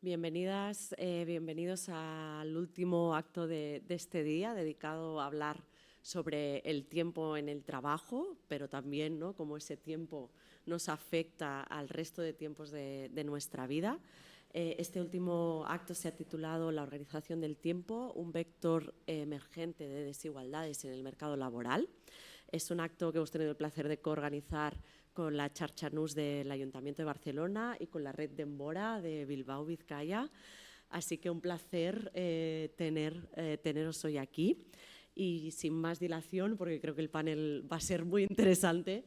Bienvenidas, bienvenidos al último acto de este día dedicado a hablar sobre el tiempo en el trabajo, pero también, ¿no?, cómo ese tiempo nos afecta al resto de tiempos de nuestra vida. Este último acto se ha titulado La organización del tiempo, un vector emergente de desigualdades en el mercado laboral. Es un acto que hemos tenido el placer de coorganizar con la Xarxa Nus del Ayuntamiento de Barcelona y con la Red Denbora de Bilbao, Vizcaya. Así que un placer teneros hoy aquí. Y sin más dilación, porque creo que el panel va a ser muy interesante,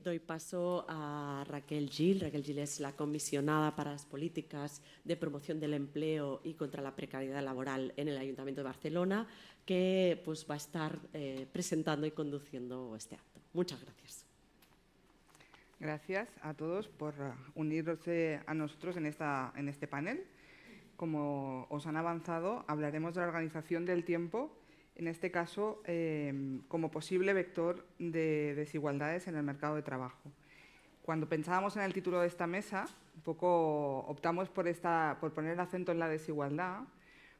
doy paso a Raquel Gil. Raquel Gil es la comisionada para las políticas de promoción del empleo y contra la precariedad laboral en el Ayuntamiento de Barcelona, que pues, va a estar presentando y conduciendo este acto. Muchas gracias. Gracias a todos por unirse a nosotros en este panel. Como os han avanzado, hablaremos de la organización del tiempo, en este caso como posible vector de desigualdades en el mercado de trabajo. Cuando pensábamos en el título de esta mesa, un poco optamos por poner el acento en la desigualdad,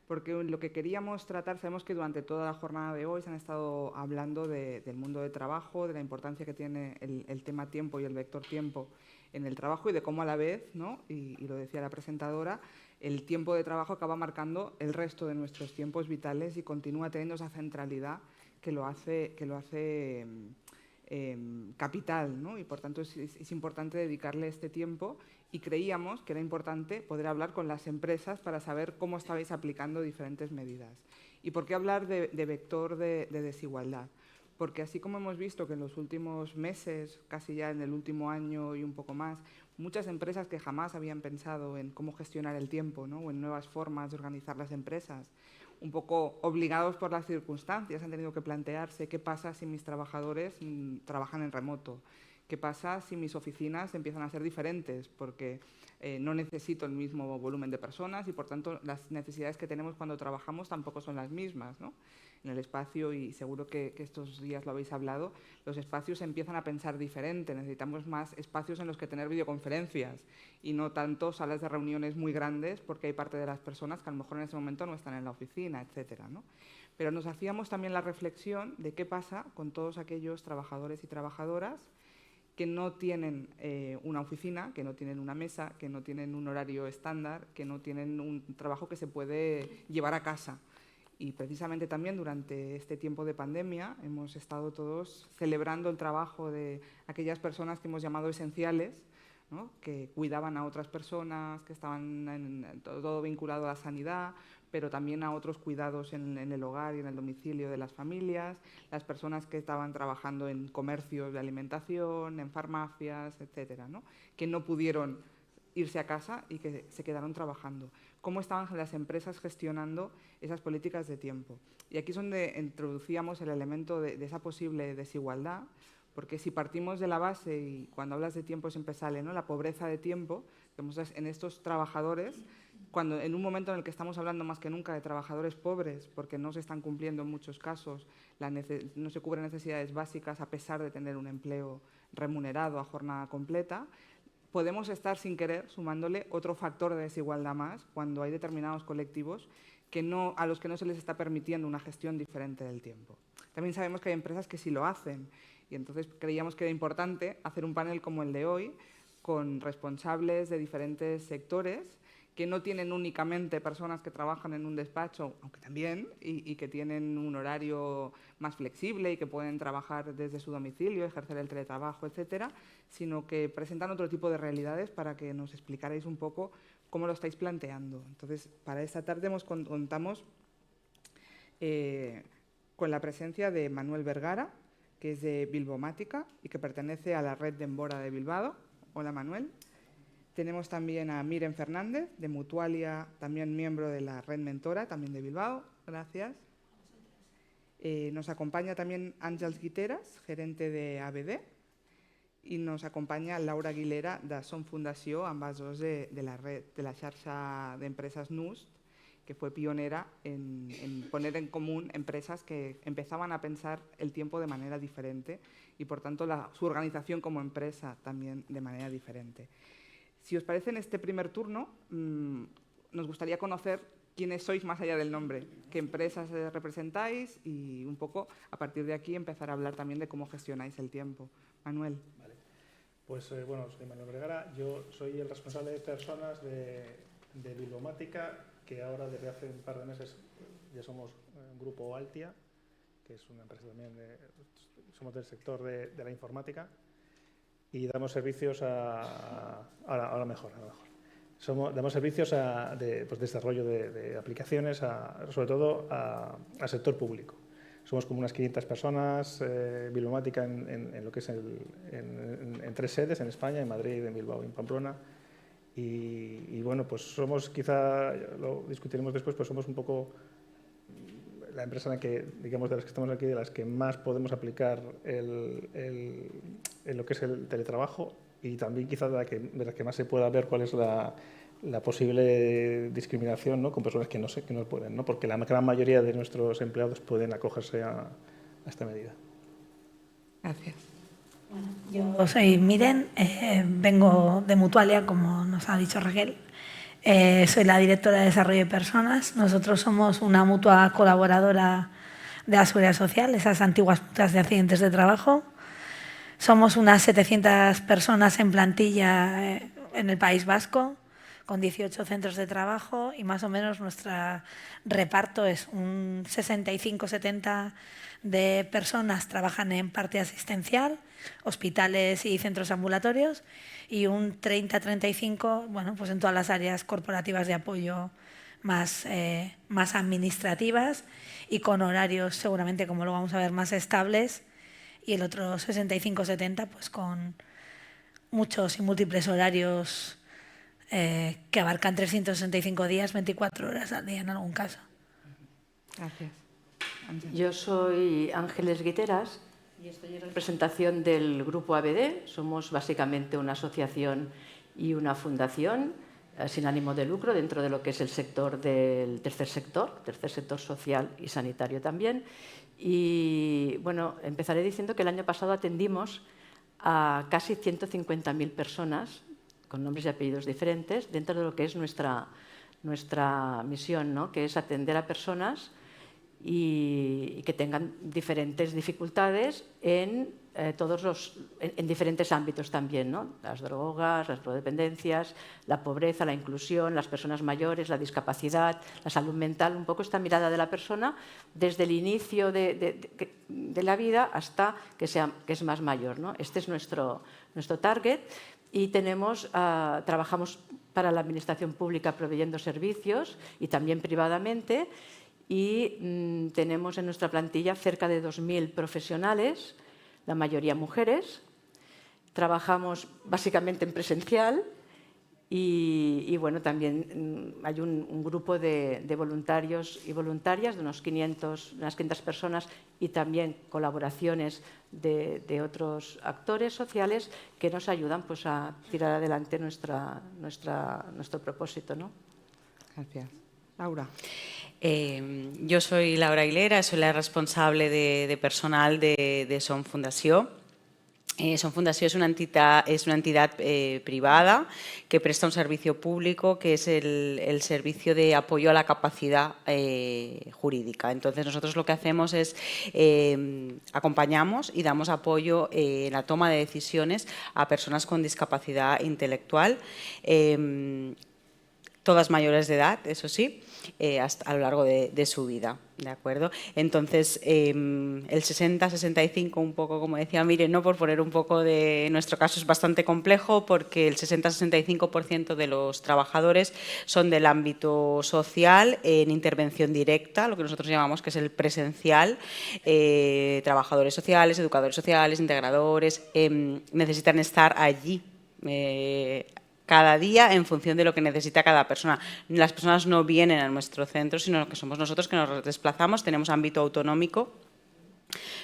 porque lo que queríamos tratar, sabemos que durante toda la jornada de hoy se han estado hablando del mundo de trabajo, de la importancia que tiene el tema tiempo y el vector tiempo en el trabajo y de cómo a la vez, ¿no?, y lo decía la presentadora, el tiempo de trabajo acaba marcando el resto de nuestros tiempos vitales y continúa teniendo esa centralidad que lo hace capital, ¿no? Y por tanto es importante dedicarle este tiempo, y creíamos que era importante poder hablar con las empresas para saber cómo estabais aplicando diferentes medidas. ¿Y por qué hablar de vector de desigualdad? Porque así como hemos visto que en los últimos meses, casi ya en el último año y un poco más, muchas empresas que jamás habían pensado en cómo gestionar el tiempo, ¿no?, o en nuevas formas de organizar las empresas, un poco obligados por las circunstancias, han tenido que plantearse qué pasa si mis trabajadores trabajan en remoto, qué pasa si mis oficinas empiezan a ser diferentes, porque no necesito el mismo volumen de personas y, por tanto, las necesidades que tenemos cuando trabajamos tampoco son las mismas, ¿no? En el espacio, y seguro que estos días lo habéis hablado, los espacios se empiezan a pensar diferente. Necesitamos más espacios en los que tener videoconferencias y no tanto salas de reuniones muy grandes, porque hay parte de las personas que a lo mejor en ese momento no están en la oficina, etcétera, ¿no? Pero nos hacíamos también la reflexión de qué pasa con todos aquellos trabajadores y trabajadoras que no tienen una oficina, que no tienen una mesa, que no tienen un horario estándar, que no tienen un trabajo que se puede llevar a casa. Y precisamente también durante este tiempo de pandemia hemos estado todos celebrando el trabajo de aquellas personas que hemos llamado esenciales, ¿no?, que cuidaban a otras personas, que estaban todo vinculado a la sanidad, pero también a otros cuidados en el hogar y en el domicilio de las familias, las personas que estaban trabajando en comercios de alimentación, en farmacias, etcétera, ¿no?, que no pudieron irse a casa y que se quedaron trabajando. ¿Cómo estaban las empresas gestionando esas políticas de tiempo? Y aquí es donde introducíamos el elemento de esa posible desigualdad, porque si partimos de la base, y cuando hablas de tiempo siempre sale, ¿no?, la pobreza de tiempo, en estos trabajadores, cuando en un momento en el que estamos hablando más que nunca de trabajadores pobres, porque no se están cumpliendo en muchos casos, no se cubren necesidades básicas a pesar de tener un empleo remunerado a jornada completa, podemos estar sin querer sumándole otro factor de desigualdad más cuando hay determinados colectivos a los que no se les está permitiendo una gestión diferente del tiempo. También sabemos que hay empresas que sí lo hacen, y entonces creíamos que era importante hacer un panel como el de hoy con responsables de diferentes sectores que no tienen únicamente personas que trabajan en un despacho, aunque también, y que tienen un horario más flexible y que pueden trabajar desde su domicilio, ejercer el teletrabajo, etcétera, sino que presentan otro tipo de realidades para que nos explicarais un poco cómo lo estáis planteando. Entonces, para esta tarde contamos con la presencia de Manuel Vergara, que es de Bilbomática y que pertenece a la Red Denbora de Bilbao. Hola, Manuel. Tenemos también a Miren Fernández, de Mutualia, también miembro de la Red Mentora, también de Bilbao. Gracias. Nos acompaña también Àngels Guiteras, gerente de ABD, y nos acompaña Laura Aguilera, de Som Fundació, ambas dos de la red de la xarxa d'empreses NUST, que fue pionera en poner en común empresas que empezaban a pensar el tiempo de manera diferente y, por tanto, su organización como empresa también de manera diferente. Si os parece, en este primer turno nos gustaría conocer quiénes sois más allá del nombre, qué empresas representáis y un poco a partir de aquí empezar a hablar también de cómo gestionáis el tiempo. Manuel. Vale. Pues bueno, soy Manuel Vergara, yo soy el responsable de personas de Bilbomática, que ahora desde hace un par de meses ya somos un grupo Altia, que es una empresa también, somos del sector de la informática y damos servicios ahora mejor. Damos servicios de desarrollo de aplicaciones, sobre todo al sector público. Somos como unas 500 personas, Bilbomática en lo que es en 3 sedes, en España, en Madrid, en Bilbao y en Pamplona. Y bueno, pues somos, quizá lo discutiremos después, pues somos un poco la empresa en la que, digamos, de las que estamos aquí, de las que más podemos aplicar lo que es el teletrabajo y también quizá de las que más se pueda ver cuál es la posible discriminación, ¿no?, con personas que no pueden, ¿no?, porque la gran mayoría de nuestros empleados pueden acogerse a esta medida. Gracias. Yo soy Miren, vengo de Mutualia, como nos ha dicho Raquel. Soy la directora de Desarrollo de Personas. Nosotros somos una mutua colaboradora de la Seguridad Social, esas antiguas mutuas de accidentes de trabajo. Somos unas 700 personas en plantilla en el País Vasco, con 18 centros de trabajo y más o menos nuestro reparto es un 65-70 de personas trabajan en parte asistencial, hospitales y centros ambulatorios y un 30-35, bueno, pues en todas las áreas corporativas de apoyo más administrativas y con horarios seguramente, como lo vamos a ver, más estables, y el otro 65-70 pues con muchos y múltiples horarios que abarcan 365 días, 24 horas al día en algún caso. Gracias. Yo soy Ángeles Guiteras y estoy en representación del Grupo ABD. Somos básicamente una asociación y una fundación sin ánimo de lucro dentro de lo que es el sector del tercer sector social y sanitario también. Y bueno, empezaré diciendo que el año pasado atendimos a casi 150.000 personas con nombres y apellidos diferentes dentro de lo que es nuestra misión, ¿no?, que es atender a personas y que tengan diferentes dificultades en diferentes ámbitos también, ¿no?, las drogas, las drogodependencias, la pobreza, la inclusión, las personas mayores, la discapacidad, la salud mental, un poco esta mirada de la persona desde el inicio de la vida hasta que es más mayor, ¿no? Este es nuestro target y trabajamos para la administración pública proveyendo servicios y también privadamente. Y tenemos en nuestra plantilla cerca de 2.000 profesionales, la mayoría mujeres. Trabajamos básicamente en presencial y bueno, también hay un grupo de voluntarios y voluntarias de unas 500 personas y también colaboraciones de otros actores sociales que nos ayudan pues, a tirar adelante nuestro propósito, ¿no? Gracias. Laura. Jo soy Laura Aguilera, soy la responsable de personal de Som Fundació. Som Fundació es una entidad privada que presta un servicio público que es el servicio de apoyo a la capacidad jurídica. Entonces, nosotros lo que hacemos es acompañamos y damos apoyo en la toma de decisiones a personas con discapacidad intelectual, todas mayores de edad, eso sí, a lo largo de su vida, ¿de acuerdo? Entonces, el 60-65, un poco como decía Miren, ¿no?, por poner un poco de nuestro caso, es bastante complejo porque el 60-65% de los trabajadores son del ámbito social en intervención directa, lo que nosotros llamamos que es el presencial, trabajadores sociales, educadores sociales, integradores, necesitan estar allí cada día en función de lo que necesita cada persona. Las personas no vienen a nuestro centro, sino que somos nosotros que nos desplazamos, tenemos ámbito autonómico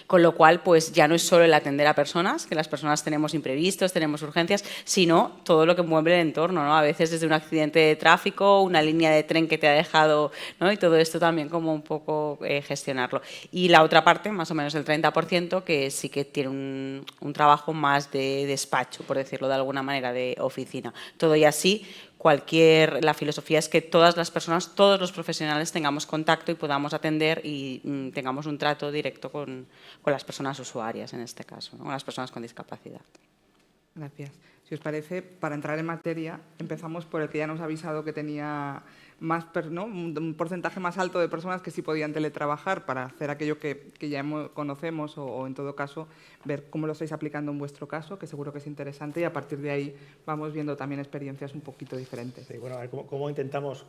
Con lo cual, pues ya no es solo el atender a personas, que las personas tenemos imprevistos, tenemos urgencias, sino todo lo que mueve el entorno, ¿no? A veces desde un accidente de tráfico, una línea de tren que te ha dejado, ¿no? Y todo esto también como un poco gestionarlo. Y la otra parte, más o menos el 30%, que sí que tiene un trabajo más de despacho, por decirlo de alguna manera, de oficina. Todo y así, la filosofía es que todas las personas, todos los profesionales tengamos contacto y podamos atender y tengamos un trato directo con las personas usuarias, en este caso, ¿no? Con las personas con discapacidad. Gracias. Si os parece, para entrar en materia, empezamos por el que ya nos ha avisado que tenía más, ¿no? un porcentaje más alto de personas que sí podían teletrabajar para hacer aquello que ya conocemos o, en todo caso, ver cómo lo estáis aplicando en vuestro caso, que seguro que es interesante, y a partir de ahí vamos viendo también experiencias un poquito diferentes. Sí, bueno, a ver, ¿cómo intentamos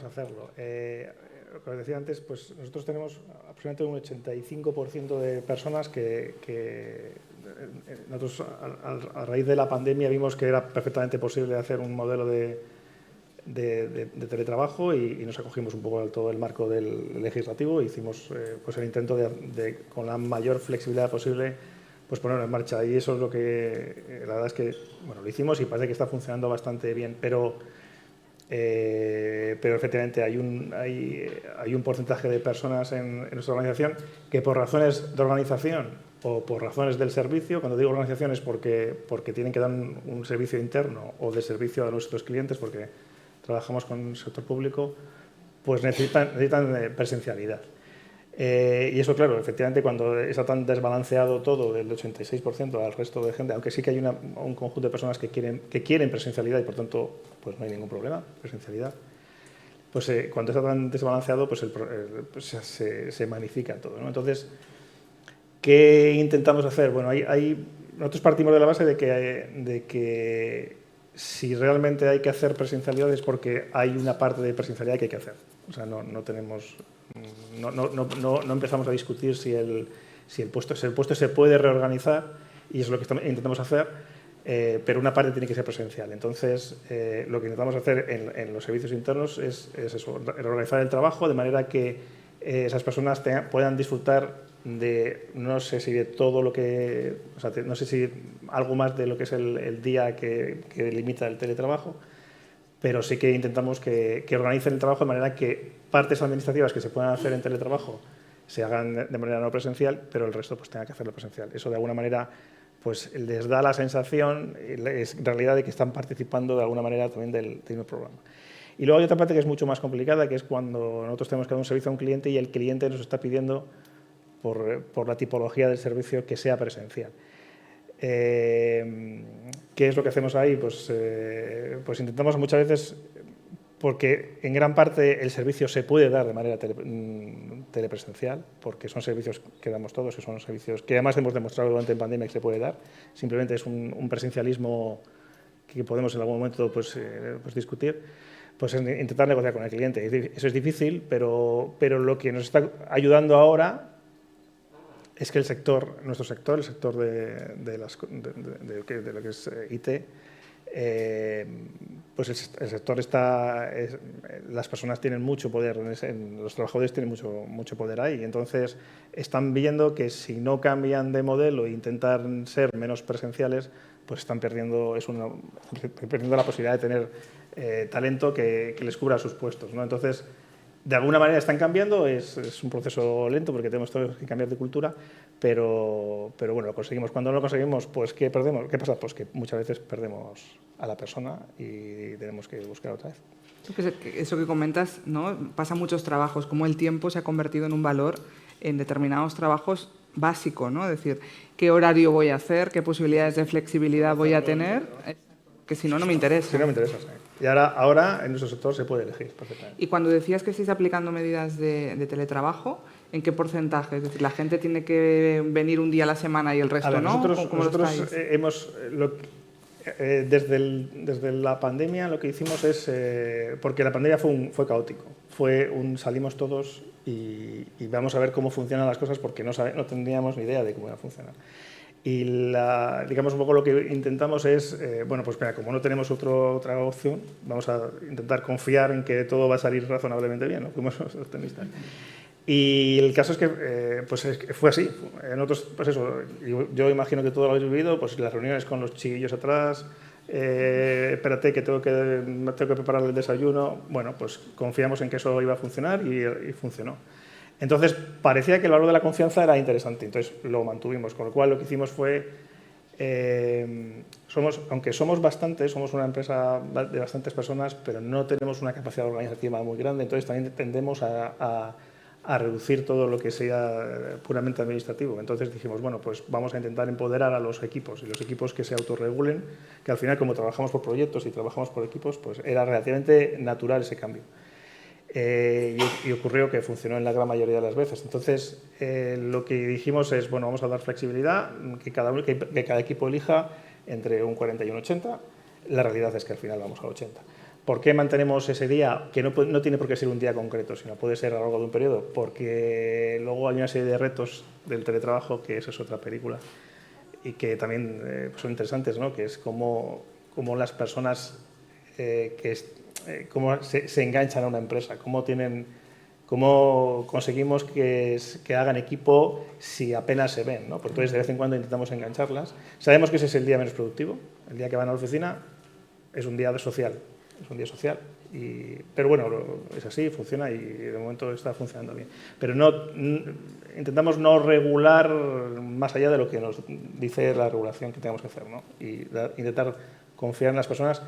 hacerlo? Como decía antes, pues nosotros tenemos aproximadamente un 85% de personas que nosotros a raíz de la pandemia vimos que era perfectamente posible hacer un modelo de teletrabajo y nos acogimos un poco a todo el marco del legislativo e hicimos pues el intento de con la mayor flexibilidad posible pues ponerlo en marcha, y eso es lo que la verdad es que bueno, lo hicimos y parece que está funcionando bastante bien, pero efectivamente hay un porcentaje de personas en nuestra organización que por razones de organización o por razones del servicio, cuando digo organización es porque tienen que dar un servicio interno o de servicio a nuestros clientes, porque trabajamos con el sector público, pues necesitan presencialidad. Y eso, claro, efectivamente, cuando está tan desbalanceado todo del 86% al resto de gente, aunque sí que hay un conjunto de personas que quieren presencialidad y, por tanto, pues no hay ningún problema, presencialidad, pues cuando está tan desbalanceado, pues, se magnifica todo, ¿no? Entonces, ¿qué intentamos hacer? Bueno, nosotros partimos de la base de que si realmente hay que hacer presencialidad es porque hay una parte de presencialidad que hay que hacer. O sea, no empezamos a discutir si el puesto se puede reorganizar, y eso es lo que intentamos hacer, pero una parte tiene que ser presencial. Entonces, lo que intentamos hacer en los servicios internos es eso, reorganizar el trabajo de manera que esas personas puedan disfrutar de, no sé si de todo lo que, o sea, no sé si algo más de lo que es el día que limita el teletrabajo, pero sí que intentamos que organicen el trabajo de manera que partes administrativas que se puedan hacer en teletrabajo se hagan de manera no presencial, pero el resto pues tenga que hacerlo presencial. Eso de alguna manera pues les da la sensación, en realidad, de que están participando de alguna manera también del mismo programa. Y luego hay otra parte que es mucho más complicada, que es cuando nosotros tenemos que dar un servicio a un cliente y el cliente nos está pidiendo por la tipología del servicio que sea presencial. ¿Qué es lo que hacemos ahí? Pues intentamos muchas veces, porque en gran parte el servicio se puede dar de manera telepresencial, porque son servicios que damos todos, que son servicios que además hemos demostrado durante la pandemia que se puede dar. Simplemente es un presencialismo que podemos en algún momento pues discutir. Pues es intentar negociar con el cliente. Eso es difícil, pero lo que nos está ayudando ahora es que nuestro sector, el sector de lo que es IT, pues el sector las personas tienen mucho poder, los trabajadores tienen mucho poder ahí, entonces están viendo que si no cambian de modelo e intentan ser menos presenciales, pues están perdiendo la posibilidad de tener talento que les cubra sus puestos, ¿no? Entonces, de alguna manera están cambiando, es un proceso lento porque tenemos todos que cambiar de cultura, pero bueno, lo conseguimos. Cuando no lo conseguimos, pues ¿qué perdemos? ¿Qué pasa? Pues que muchas veces perdemos a la persona y tenemos que buscar otra vez. Eso que comentas, ¿no? Pasa muchos trabajos, como el tiempo se ha convertido en un valor en determinados trabajos básico, ¿no? Es decir, ¿qué horario voy a hacer? ¿Qué posibilidades de flexibilidad voy a tener? Que si no, no me interesa. Si no me interesa, sí. Y ahora en nuestro sector se puede elegir perfectamente. Y cuando decías que estáis aplicando medidas de teletrabajo, ¿en qué porcentaje? Es decir, ¿la gente tiene que venir un día a la semana y el resto no? Nosotros hemos... Desde la pandemia lo que hicimos es... porque la pandemia fue caótico. Salimos todos y vamos a ver cómo funcionan las cosas porque no teníamos ni idea de cómo iba a funcionar. Y digamos un poco lo que intentamos es, bueno, pues mira, como no tenemos otra opción, vamos a intentar confiar en que todo va a salir razonablemente bien, ¿no? Fuimos optimistas. Y el caso es que pues fue así. Nosotros, pues eso, yo imagino que todo lo habéis vivido, pues las reuniones con los chiquillos atrás, espérate que tengo que preparar el desayuno. Bueno, pues confiamos en que eso iba a funcionar y funcionó. Entonces, parecía que el valor de la confianza era interesante, entonces lo mantuvimos, con lo cual lo que hicimos fue, aunque somos bastantes, somos una empresa de bastantes personas, pero no tenemos una capacidad organizativa muy grande, entonces también tendemos a reducir todo lo que sea puramente administrativo. Entonces dijimos, bueno, pues vamos a intentar empoderar a los equipos, y los equipos que se autorregulen, que al final, como trabajamos por proyectos y trabajamos por equipos, pues era relativamente natural ese cambio. Y ocurrió que funcionó en la gran mayoría de las veces. Entonces, lo que dijimos es, bueno, vamos a dar flexibilidad, que cada equipo elija entre un 40 y un 80. La realidad es que al final vamos al 80. ¿Por qué mantenemos ese día? Que no tiene por qué ser un día concreto, sino puede ser a lo largo de un periodo, porque luego hay una serie de retos del teletrabajo, que eso es otra película, y que también son interesantes, ¿no? Que es cómo las personas cómo se enganchan a una empresa, cómo conseguimos que hagan equipo si apenas se ven, ¿no? Porque entonces de vez en cuando intentamos engancharlas. Sabemos que ese es el día menos productivo, el día que van a la oficina es un día social, pero bueno, es así, funciona y de momento está funcionando bien. Pero intentamos no regular más allá de lo que nos dice la regulación que tenemos que hacer, ¿no? Y intentar confiar en las personas.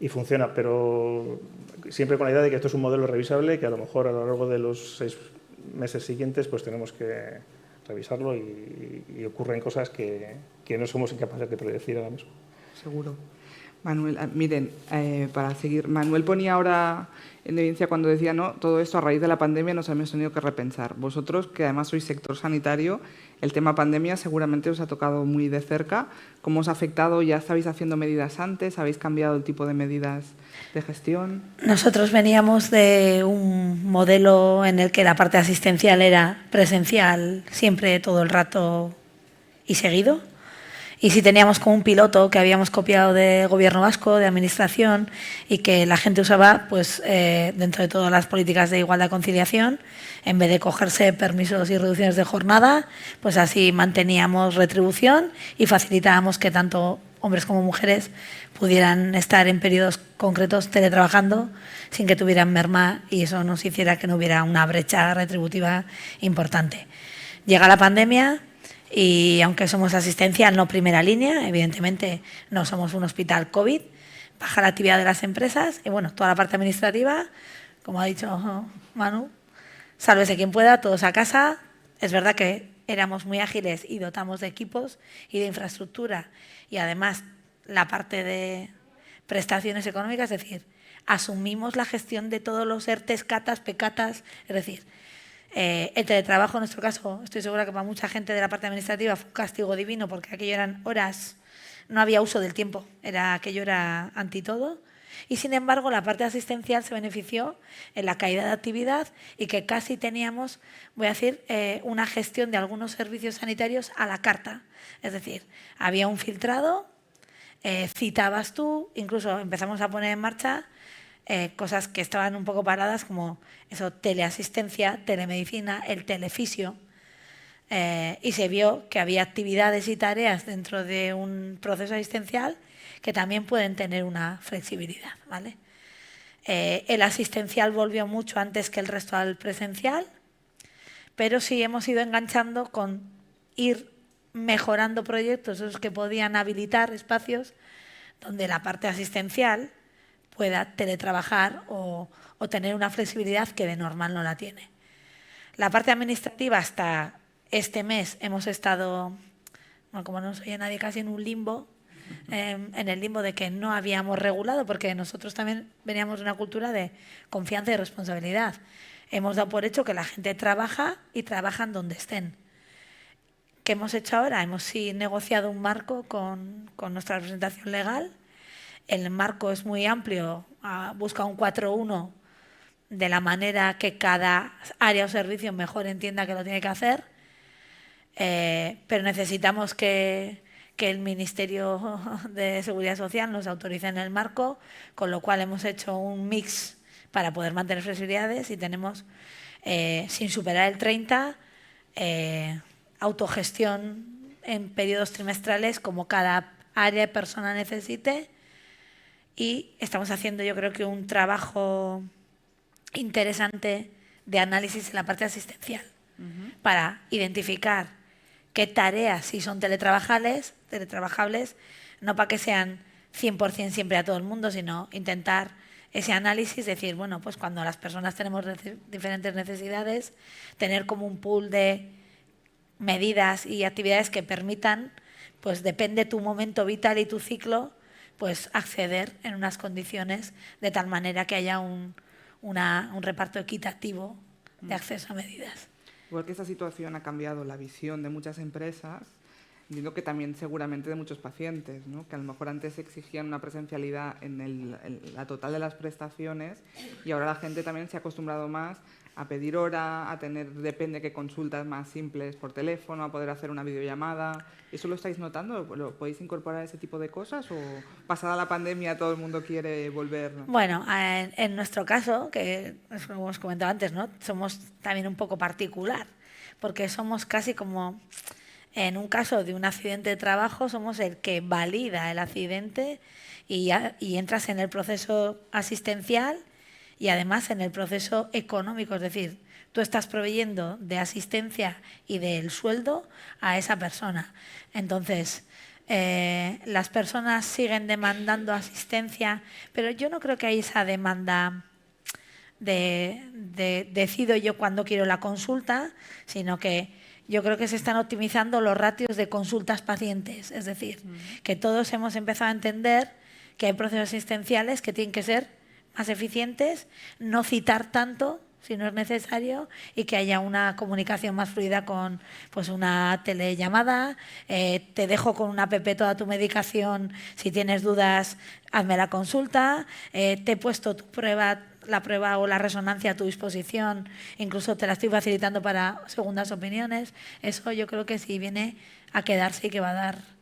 Y funciona, pero siempre con la idea de que esto es un modelo revisable, que a lo mejor a lo largo de los 6 meses siguientes pues tenemos que revisarlo y ocurren cosas que no somos incapaces de predecir ahora mismo. Seguro. Manuel, miren, para seguir, Manuel ponía ahora en evidencia cuando decía, no, todo esto a raíz de la pandemia nos hemos tenido que repensar. Vosotros, que además sois sector sanitario, el tema pandemia seguramente os ha tocado muy de cerca. ¿Cómo os ha afectado? ¿Ya estabais haciendo medidas antes? ¿Habéis cambiado el tipo de medidas de gestión? Nosotros veníamos de un modelo en el que la parte asistencial era presencial siempre, todo el rato y seguido. Y si teníamos como un piloto que habíamos copiado de Gobierno vasco, de Administración, y que la gente usaba pues, dentro de todas las políticas de igualdad y conciliación, en vez de cogerse permisos y reducciones de jornada, pues así manteníamos retribución y facilitábamos que tanto hombres como mujeres pudieran estar en periodos concretos teletrabajando sin que tuvieran merma y eso nos hiciera que no hubiera una brecha retributiva importante. Llega la pandemia. Y aunque somos asistencial, no primera línea, evidentemente no somos un hospital COVID, baja la actividad de las empresas y bueno, toda la parte administrativa, como ha dicho Manu, sálvese quien pueda, todos a casa. Es verdad que éramos muy ágiles y dotamos de equipos y de infraestructura y además la parte de prestaciones económicas, es decir, asumimos la gestión de todos los ERTES, CATAs, PECATAs, es decir, el teletrabajo, en nuestro caso, estoy segura que para mucha gente de la parte administrativa fue un castigo divino porque aquello eran horas, no había uso del tiempo, aquello era anti todo. Y sin embargo, la parte asistencial se benefició en la caída de actividad y que casi teníamos, voy a decir, una gestión de algunos servicios sanitarios a la carta. Es decir, había un filtrado, citabas tú, incluso empezamos a poner en marcha cosas que estaban un poco paradas como eso, teleasistencia, telemedicina, el telefisio, y se vio que había actividades y tareas dentro de un proceso asistencial que también pueden tener una flexibilidad, ¿vale? El asistencial volvió mucho antes que el resto al presencial, pero sí hemos ido enganchando con ir mejorando proyectos, esos que podían habilitar espacios donde la parte asistencial pueda teletrabajar o tener una flexibilidad que de normal no la tiene. La parte administrativa hasta este mes hemos estado, bueno, como no soy nadie, casi en un limbo, en el limbo de que no habíamos regulado, porque nosotros también veníamos de una cultura de confianza y responsabilidad. Hemos dado por hecho que la gente trabaja y trabajan donde estén. ¿Qué hemos hecho ahora? Hemos sí negociado un marco con nuestra representación legal. El marco es muy amplio, busca un 4-1 de la manera que cada área o servicio mejor entienda que lo tiene que hacer, pero necesitamos que el Ministerio de Seguridad Social nos autorice en el marco, con lo cual hemos hecho un mix para poder mantener flexibilidades y tenemos sin superar el 30, autogestión en periodos trimestrales como cada área de persona necesite, y estamos haciendo, yo creo que un trabajo interesante de análisis en la parte asistencial para identificar qué tareas sí son teletrabajables, no para que sean 100% siempre a todo el mundo, sino intentar ese análisis, decir, bueno, pues cuando las personas tenemos diferentes necesidades, tener como un pool de medidas y actividades que permitan, pues depende tu momento vital y tu ciclo, pues acceder en unas condiciones de tal manera que haya un reparto equitativo de acceso a medidas. Igual que esta situación ha cambiado la visión de muchas empresas, entiendo que también seguramente de muchos pacientes, ¿no? Que a lo mejor antes exigían una presencialidad en la total de las prestaciones, y ahora la gente también se ha acostumbrado más a pedir hora, a tener, depende qué, consultas más simples por teléfono, a poder hacer una videollamada. ¿Eso lo estáis notando? ¿Lo podéis incorporar ese tipo de cosas? ¿O pasada la pandemia todo el mundo quiere volver? Bueno, en nuestro caso, que como hemos comentado antes, ¿no? Somos también un poco particular, porque somos casi como, en un caso de un accidente de trabajo, somos el que valida el accidente y entras en el proceso asistencial y además en el proceso económico, es decir, tú estás proveyendo de asistencia y del sueldo a esa persona. Entonces, las personas siguen demandando asistencia, pero yo no creo que hay esa demanda de decido yo cuándo quiero la consulta, sino que yo creo que se están optimizando los ratios de consultas pacientes, es decir, que todos hemos empezado a entender que hay procesos asistenciales que tienen que ser más eficientes, no citar tanto si no es necesario, y que haya una comunicación más fluida con pues una telellamada, te dejo con una app toda tu medicación, si tienes dudas hazme la consulta, te he puesto la prueba o la resonancia a tu disposición, incluso te la estoy facilitando para segundas opiniones. Eso yo creo que sí viene a quedarse y que va a dar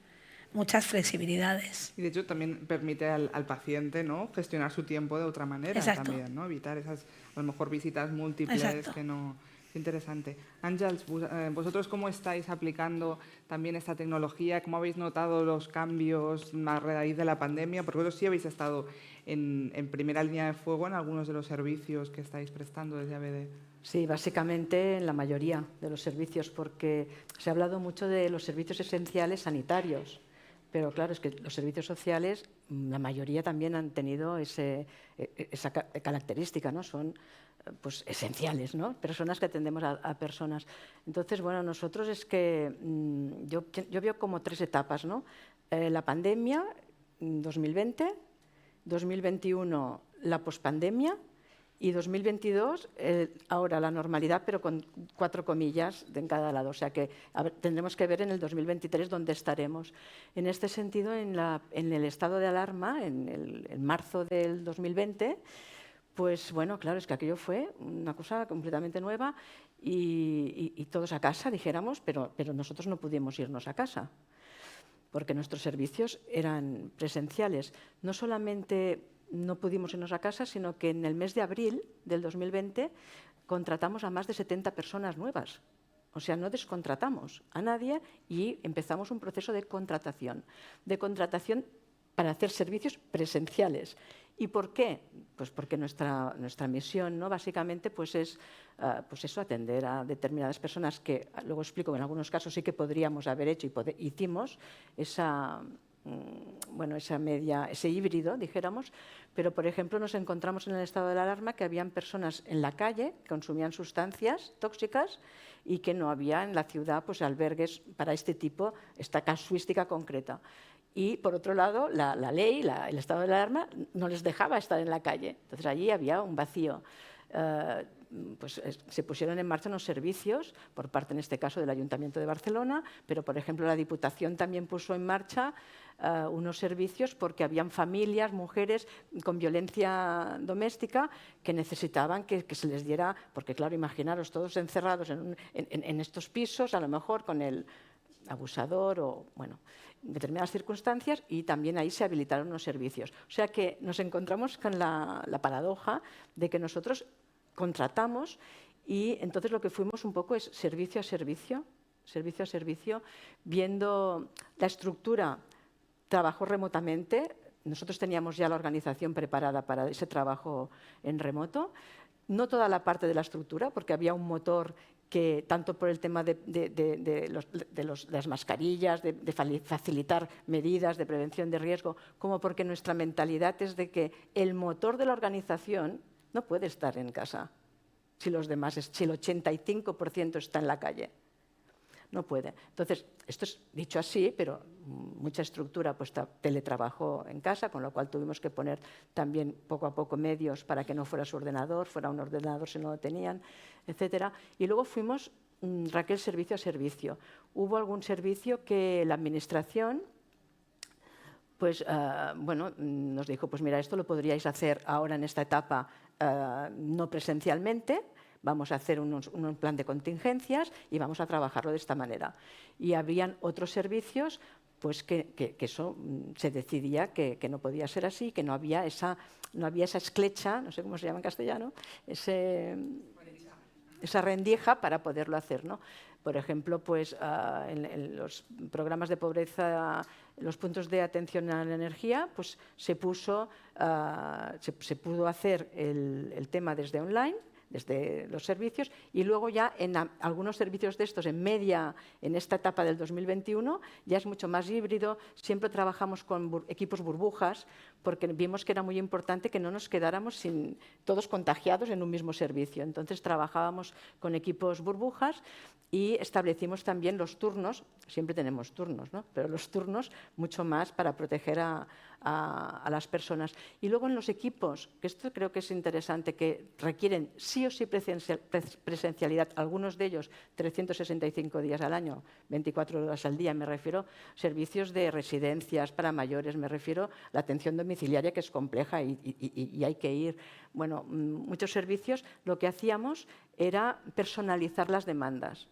muchas flexibilidades. Y de hecho también permite al paciente, ¿no?, gestionar su tiempo de otra manera. Exacto. También, ¿no?, evitar esas a lo mejor visitas múltiples. Exacto. Que no. Es interesante. Àngels, ¿vosotros cómo estáis aplicando también esta tecnología? ¿Cómo habéis notado los cambios a raíz de la pandemia? Porque vosotros sí habéis estado en primera línea de fuego en algunos de los servicios que estáis prestando desde ABD. Sí, básicamente en la mayoría de los servicios, porque se ha hablado mucho de los servicios esenciales sanitarios, pero claro, es que los servicios sociales, la mayoría también han tenido esa característica, ¿no? Son pues esenciales, ¿no? Personas que atendemos a personas. Entonces, bueno, nosotros es que yo veo como tres etapas, ¿no? La pandemia, 2020, 2021 la pospandemia, y 2022, ahora la normalidad, pero con 4 comillas en cada lado. O sea que tendremos que ver en el 2023 dónde estaremos. En este sentido, en el estado de alarma, en marzo del 2020, pues bueno, claro, es que aquello fue una cosa completamente nueva y todos a casa, dijéramos, pero nosotros no pudimos irnos a casa, porque nuestros servicios eran presenciales. No solamente no pudimos irnos a casa, sino que en el mes de abril del 2020 contratamos a más de 70 personas nuevas. O sea, no descontratamos a nadie y empezamos un proceso de contratación para hacer servicios presenciales. ¿Y por qué? Pues porque nuestra misión, ¿no?, básicamente pues es pues eso, atender a determinadas personas que, luego explico, en algunos casos sí que podríamos haber hecho y hicimos ese híbrido, dijéramos, pero por ejemplo nos encontramos en el estado de alarma que habían personas en la calle que consumían sustancias tóxicas y que no había en la ciudad pues albergues para este tipo, esta casuística concreta. Y por otro lado, la ley, el estado de alarma no les dejaba estar en la calle. Entonces allí había un vacío. Pues se pusieron en marcha unos servicios por parte, en este caso, del Ayuntamiento de Barcelona, pero, por ejemplo, la Diputación también puso en marcha unos servicios porque habían familias, mujeres con violencia doméstica que necesitaban que se les diera, porque claro, imaginaros todos encerrados en estos pisos, a lo mejor con el abusador o, bueno, determinadas circunstancias, y también ahí se habilitaron unos servicios. O sea que nos encontramos con la paradoja de que nosotros contratamos Y entonces lo que fuimos un poco es servicio a servicio, viendo la estructura. Trabajó remotamente. Nosotros teníamos ya la organización preparada para ese trabajo en remoto. No toda la parte de la estructura, porque había un motor que, tanto por el tema de las mascarillas, de facilitar medidas de prevención de riesgo, como porque nuestra mentalidad es de que el motor de la organización no puede estar en casa si el 85% está en la calle. No puede. Entonces, esto es dicho así, pero mucha estructura pues teletrabajó en casa, con lo cual tuvimos que poner también poco a poco medios para que no fuera su ordenador, fuera un ordenador si no lo tenían, etcétera. Y luego fuimos, Raquel, servicio a servicio. Hubo algún servicio que la administración pues, nos dijo, pues mira, esto lo podríais hacer ahora en esta etapa no presencialmente. Vamos a hacer un plan de contingencias y vamos a trabajarlo de esta manera. Y habrían otros servicios pues que eso se decidía que no podía ser así, que no había esa esclecha, no sé cómo se llama en castellano, esa rendija para poderlo hacer, ¿no? Por ejemplo, pues, en los programas de pobreza, los puntos de atención a la energía, pues se pudo hacer el tema desde online, desde los servicios, y luego ya en algunos servicios de estos en esta etapa del 2021 ya es mucho más híbrido. Siempre trabajamos con equipos burbujas porque vimos que era muy importante que no nos quedáramos todos contagiados en un mismo servicio. Entonces trabajábamos con equipos burbujas y establecimos también los turnos. Siempre tenemos turnos, ¿no? Pero los turnos mucho más para proteger a las personas. Y luego en los equipos, que esto creo que es interesante, que requieren sí o sí presencialidad, algunos de ellos 365 días al año, 24 horas al día, me refiero servicios de residencias para mayores, me refiero a la atención domiciliaria, que es compleja y hay que ir. Bueno, muchos servicios lo que hacíamos era personalizar las demandas,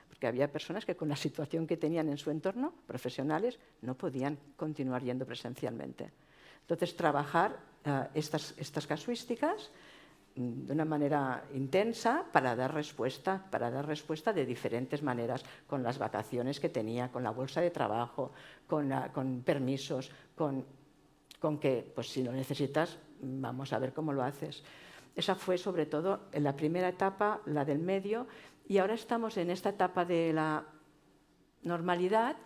porque había personas que con la situación que tenían en su entorno, profesionales, no podían continuar yendo presencialmente. Entonces, trabajar estas casuísticas de una manera intensa para dar respuesta de diferentes maneras, con las vacaciones que tenía, con la bolsa de trabajo, con permisos, con que, pues si lo necesitas, vamos a ver cómo lo haces. Esa fue sobre todo en la primera etapa, la del medio. Y ahora estamos en esta etapa de la normalidad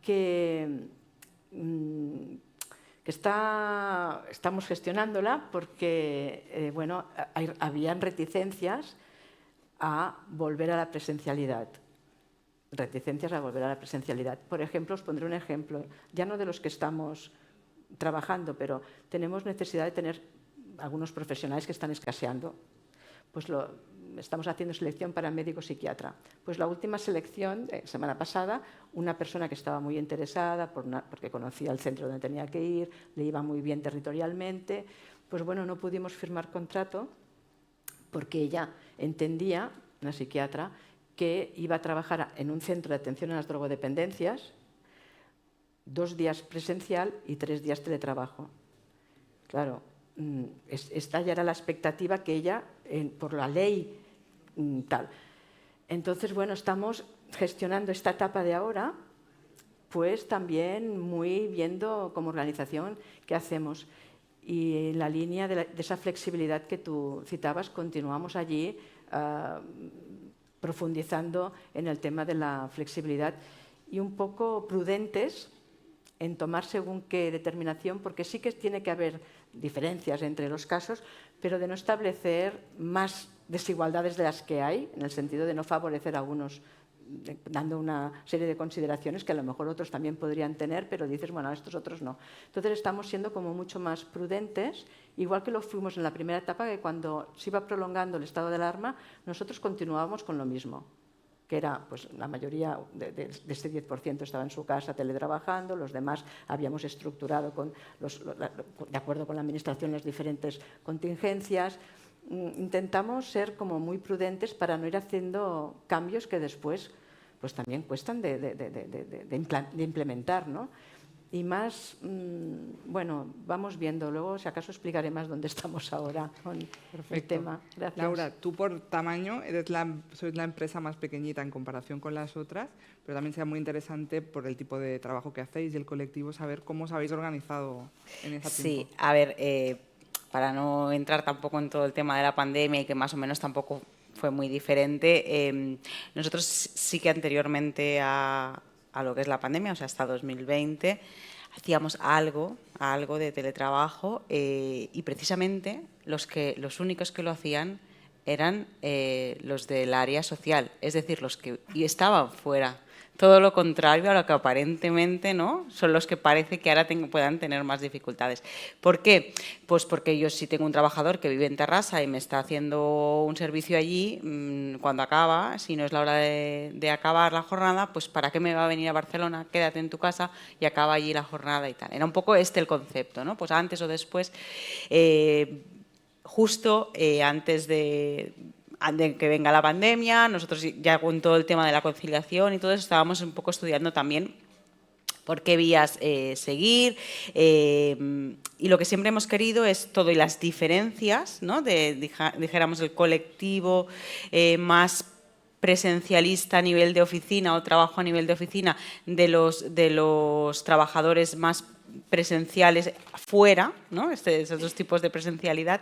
que estamos gestionándola porque habían reticencias a volver a la presencialidad. Por ejemplo, os pondré un ejemplo, ya no de los que estamos trabajando, pero tenemos necesidad de tener algunos profesionales que están escaseando. Pues estamos haciendo selección para médico psiquiatra. Pues la última selección, semana pasada, una persona que estaba muy interesada porque conocía el centro donde tenía que ir, le iba muy bien territorialmente, pues bueno, no pudimos firmar contrato porque ella entendía, una psiquiatra, que iba a trabajar en un centro de atención a las drogodependencias, 2 días presencial y 3 días teletrabajo. Claro, esta ya era la expectativa que ella, por la ley, tal. Entonces, bueno, estamos gestionando esta etapa de ahora, pues también muy viendo como organización qué hacemos. Y en la línea de esa flexibilidad que tú citabas, continuamos allí profundizando en el tema de la flexibilidad y un poco prudentes en tomar según qué determinación, porque sí que tiene que haber diferencias entre los casos, pero de no establecer más desigualdades de las que hay, en el sentido de no favorecer a algunos dando una serie de consideraciones que a lo mejor otros también podrían tener, pero dices, bueno, a estos otros no. Entonces estamos siendo como mucho más prudentes, igual que lo fuimos en la primera etapa, que cuando se iba prolongando el estado de alarma, nosotros continuábamos con lo mismo, que era, pues la mayoría de este 10% estaba en su casa teletrabajando, los demás habíamos estructurado de acuerdo con la administración las diferentes contingencias. Intentamos ser como muy prudentes para no ir haciendo cambios que después pues también cuestan de implementar, ¿no? y más, bueno, vamos viendo. Luego, si acaso, explicaré más dónde estamos ahora con el tema. Gracias. Laura, tú por tamaño sois la empresa más pequeñita en comparación con las otras, pero también será muy interesante por el tipo de trabajo que hacéis y el colectivo saber cómo os habéis organizado en ese tiempo. Sí, a ver, para no entrar tampoco en todo el tema de la pandemia y que más o menos tampoco fue muy diferente, nosotros sí que anteriormente a lo que es la pandemia, o sea, hasta 2020, hacíamos algo de teletrabajo y precisamente los únicos que lo hacían eran los del área social, es decir, los que estaban fuera. Todo lo contrario a lo que aparentemente, ¿no?, son los que parece que ahora puedan tener más dificultades. ¿Por qué? Pues porque yo sí tengo un trabajador que vive en Terrassa y me está haciendo un servicio allí, cuando acaba, si no es la hora de acabar la jornada, pues ¿para qué me va a venir a Barcelona? Quédate en tu casa y acaba allí la jornada y tal. Era un poco el concepto, ¿no? Pues antes o después, justo antes de que venga la pandemia, nosotros ya con todo el tema de la conciliación y todo eso estábamos un poco estudiando también por qué vías seguir, y lo que siempre hemos querido es todo y las diferencias, ¿no?, dijéramos el colectivo más presencialista a nivel de oficina o trabajo a nivel de oficina de los trabajadores más presenciales fuera, ¿no?, esos dos tipos de presencialidad.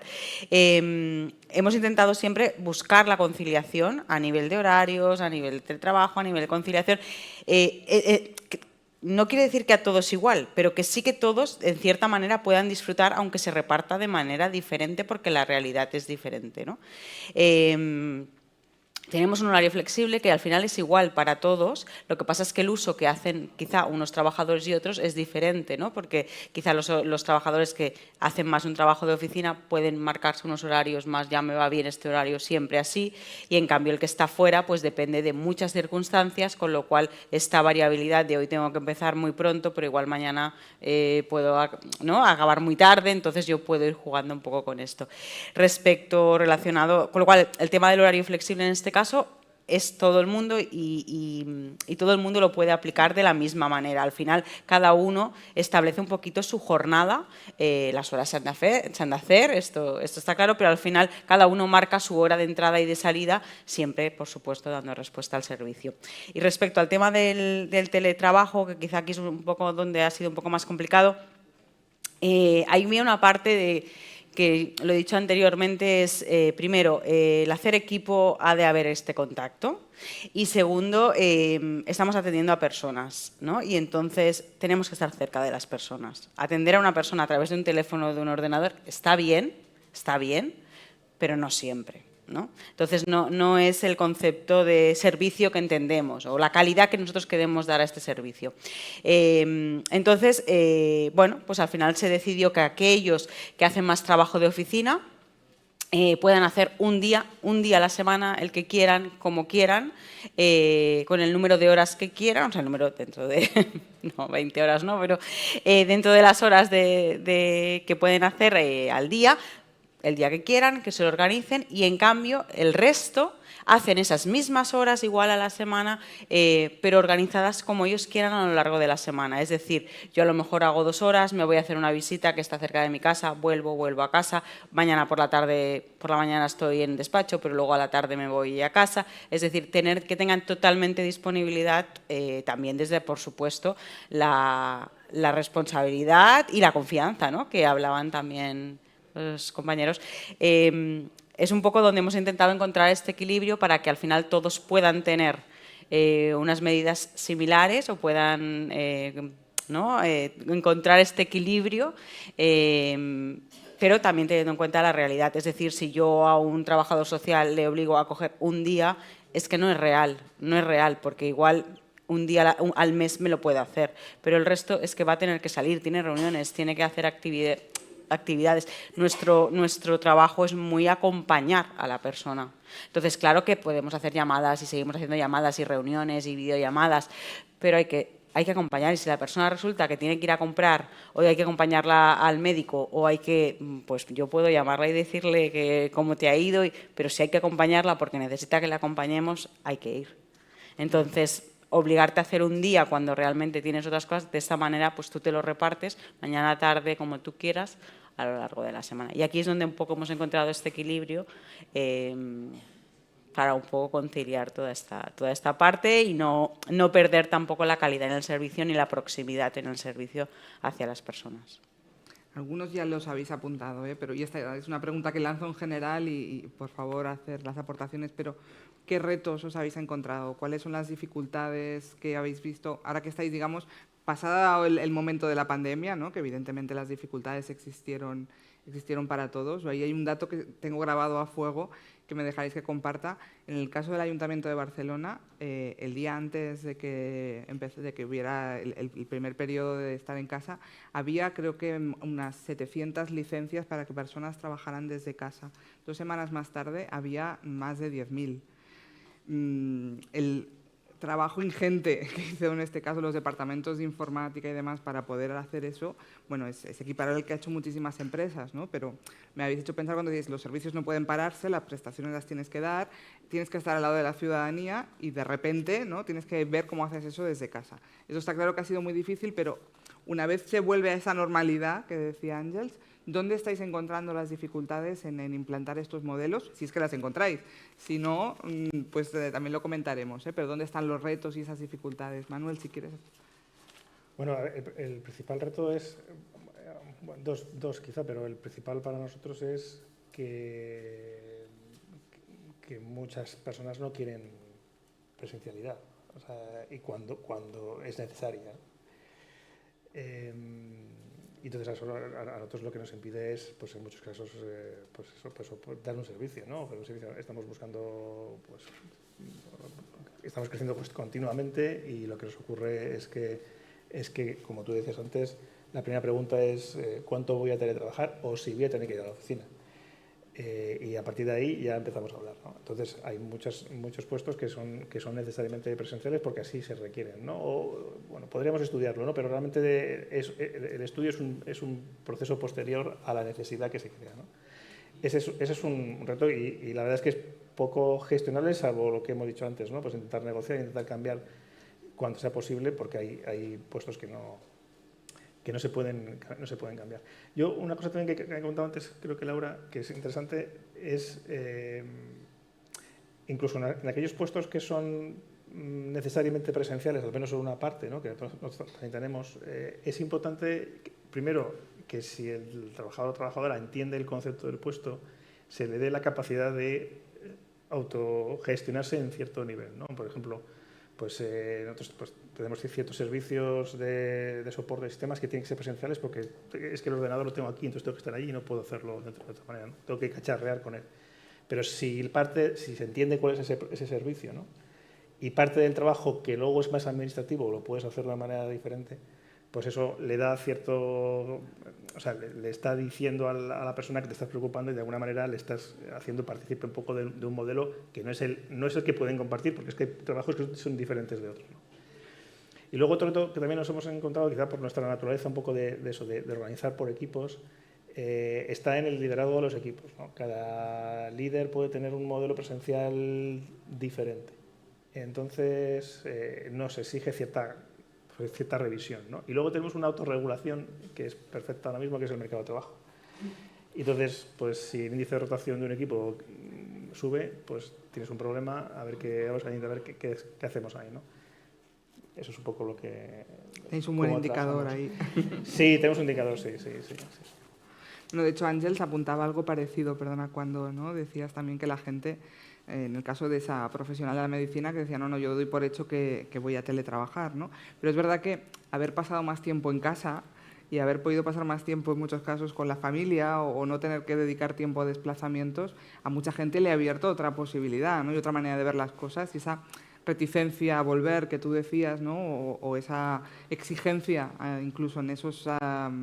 Hemos intentado siempre buscar la conciliación a nivel de horarios, a nivel de trabajo, a nivel de conciliación. No quiere decir que a todos igual, pero que sí que todos, en cierta manera, puedan disfrutar, aunque se reparta de manera diferente, porque la realidad es diferente, ¿no? Tenemos un horario flexible que al final es igual para todos, lo que pasa es que el uso que hacen quizá unos trabajadores y otros es diferente, ¿no? Porque quizá los trabajadores que hacen más un trabajo de oficina pueden marcarse unos horarios más, ya me va bien este horario siempre así, y en cambio el que está fuera pues depende de muchas circunstancias, con lo cual esta variabilidad de hoy tengo que empezar muy pronto, pero igual mañana puedo, ¿no?, acabar muy tarde, entonces yo puedo ir jugando un poco con esto. Relacionado, con lo cual el tema del horario flexible en este caso es todo el mundo y todo el mundo lo puede aplicar de la misma manera. Al final, cada uno establece un poquito su jornada, las horas se han de hacer, esto está claro, pero al final cada uno marca su hora de entrada y de salida, siempre, por supuesto, dando respuesta al servicio. Y respecto al tema del teletrabajo, que quizá aquí es un poco donde ha sido un poco más complicado, hay una parte de que lo he dicho anteriormente, es primero, el hacer equipo ha de haber este contacto, y segundo, estamos atendiendo a personas, ¿no? Y entonces tenemos que estar cerca de las personas. Atender a una persona a través de un teléfono o de un ordenador está bien, pero no siempre, ¿no? Entonces no es el concepto de servicio que entendemos o la calidad que nosotros queremos dar a este servicio. Entonces, bueno, pues al final se decidió que aquellos que hacen más trabajo de oficina puedan hacer un día a la semana, el que quieran, como quieran, con el número de horas que quieran, o sea, el número dentro de, no, 20 horas no, pero dentro de las horas que pueden hacer al día, el día que quieran, que se lo organicen, y en cambio el resto hacen esas mismas horas igual a la semana, pero organizadas como ellos quieran a lo largo de la semana. Es decir, yo a lo mejor hago 2 horas, me voy a hacer una visita que está cerca de mi casa, vuelvo a casa, mañana por la mañana estoy en despacho, pero luego a la tarde me voy a casa. Es decir, que tengan totalmente disponibilidad, también desde, por supuesto, la responsabilidad y la confianza, ¿no?, que hablaban también los compañeros. Es un poco donde hemos intentado encontrar este equilibrio para que al final todos puedan tener unas medidas similares o puedan encontrar este equilibrio, pero también teniendo en cuenta la realidad. Es decir, si yo a un trabajador social le obligo a coger un día, es que no es real, porque igual un día al mes me lo puede hacer, pero el resto es que va a tener que salir, tiene reuniones, tiene que hacer actividades. Nuestro trabajo es muy acompañar a la persona. Entonces, claro que podemos hacer llamadas y seguimos haciendo llamadas y reuniones y videollamadas, pero hay que acompañar, y si la persona resulta que tiene que ir a comprar o hay que acompañarla al médico o pues yo puedo llamarla y decirle que cómo te ha ido, pero si hay que acompañarla porque necesita que la acompañemos, hay que ir. Entonces, obligarte a hacer un día cuando realmente tienes otras cosas, de esta manera pues tú te lo repartes mañana, tarde, como tú quieras, a lo largo de la semana. Y aquí es donde un poco hemos encontrado este equilibrio para un poco conciliar toda esta parte y no perder tampoco la calidad en el servicio ni la proximidad en el servicio hacia las personas. Algunos ya los habéis apuntado, pero y esta es una pregunta que lanzo en general y por favor hacer las aportaciones, pero ¿qué retos os habéis encontrado? ¿Cuáles son las dificultades que habéis visto ahora que estáis, digamos, pasada el momento de la pandemia, ¿no? Que evidentemente las dificultades existieron para todos? Ahí hay un dato que tengo grabado a fuego que me dejaréis que comparta. En el caso del Ayuntamiento de Barcelona, el día antes de que hubiera el primer periodo de estar en casa, había creo que unas 700 licencias para que personas trabajaran desde casa. 2 semanas más tarde había más de 10.000. El trabajo ingente que hicieron en este caso los departamentos de informática y demás para poder hacer eso, bueno, es equiparable al que ha hecho muchísimas empresas, ¿no? Pero me habéis hecho pensar cuando dices los servicios no pueden pararse, las prestaciones las tienes que dar, tienes que estar al lado de la ciudadanía y de repente, ¿no? Tienes que ver cómo haces eso desde casa. Eso está claro que ha sido muy difícil, pero una vez se vuelve a esa normalidad que decía Ángels, ¿dónde estáis encontrando las dificultades en implantar estos modelos? Si es que las encontráis. Si no, pues también lo comentaremos, pero ¿dónde están los retos y esas dificultades? Manuel, si quieres. Bueno, el principal reto es, dos quizá, pero el principal para nosotros es que muchas personas no quieren presencialidad, o sea, y cuando es necesaria. Y entonces a nosotros lo que nos impide es, pues en muchos casos, dar un servicio, ¿no? Estamos buscando, pues, estamos creciendo pues, continuamente y lo que nos ocurre es que, como tú decías antes, la primera pregunta es ¿cuánto voy a teletrabajar o si voy a tener que ir a la oficina? Y a partir de ahí ya empezamos a hablar, ¿no? Entonces hay muchos puestos que son necesariamente presenciales porque así se requieren, ¿no? O, bueno, podríamos estudiarlo, ¿no? Pero realmente el estudio es un proceso posterior a la necesidad que se crea, ¿no? Ese es un reto y la verdad es que es poco gestionable, salvo lo que hemos dicho antes, ¿no? Pues intentar negociar, intentar cambiar cuando sea posible porque hay puestos que no se pueden cambiar. Yo, una cosa también que he comentado antes, creo que Laura, que es interesante, es incluso en aquellos puestos que son necesariamente presenciales, al menos en una parte, ¿no? Que nosotros también tenemos, es importante, primero, que si el trabajador o trabajadora entiende el concepto del puesto, se le dé la capacidad de autogestionarse en cierto nivel, ¿no? Por ejemplo, nosotros pues, tenemos ciertos servicios de soporte de sistemas que tienen que ser presenciales porque es que el ordenador lo tengo aquí, entonces tengo que estar allí y no puedo hacerlo de otra manera, ¿no? Tengo que cacharrear con él. Pero si se entiende cuál es ese servicio, ¿no? Y parte del trabajo que luego es más administrativo lo puedes hacer de una manera diferente, pues eso le da cierto... O sea, le está diciendo a la persona que te estás preocupando y de alguna manera le estás haciendo partícipe un poco de un modelo que no es el que pueden compartir, porque es que hay trabajos que son diferentes de otros, ¿no? Y luego otro reto que también nos hemos encontrado, quizá por nuestra naturaleza un poco de eso, de organizar por equipos, está en el liderazgo de los equipos, ¿no? Cada líder puede tener un modelo presencial diferente. Entonces, nos exige cierta revisión, ¿no? Y luego tenemos una autorregulación que es perfecta ahora mismo, que es el mercado de trabajo. Y entonces, pues si el índice de rotación de un equipo sube, pues tienes un problema, a ver qué hacemos ahí, ¿no? Eso es un poco lo que... Tenéis un buen indicador ahí. Sí, tenemos un indicador, sí. Bueno, de hecho, Ángels apuntaba algo parecido, perdona, cuando, ¿no? Decías también que la gente, en el caso de esa profesional de la medicina, que decía, no, yo doy por hecho que voy a teletrabajar, ¿no? Pero es verdad que haber pasado más tiempo en casa y haber podido pasar más tiempo en muchos casos con la familia o no tener que dedicar tiempo a desplazamientos, a mucha gente le ha abierto otra posibilidad, ¿no? Y otra manera de ver las cosas y esa reticencia a volver que tú decías, ¿no? O esa exigencia incluso en esas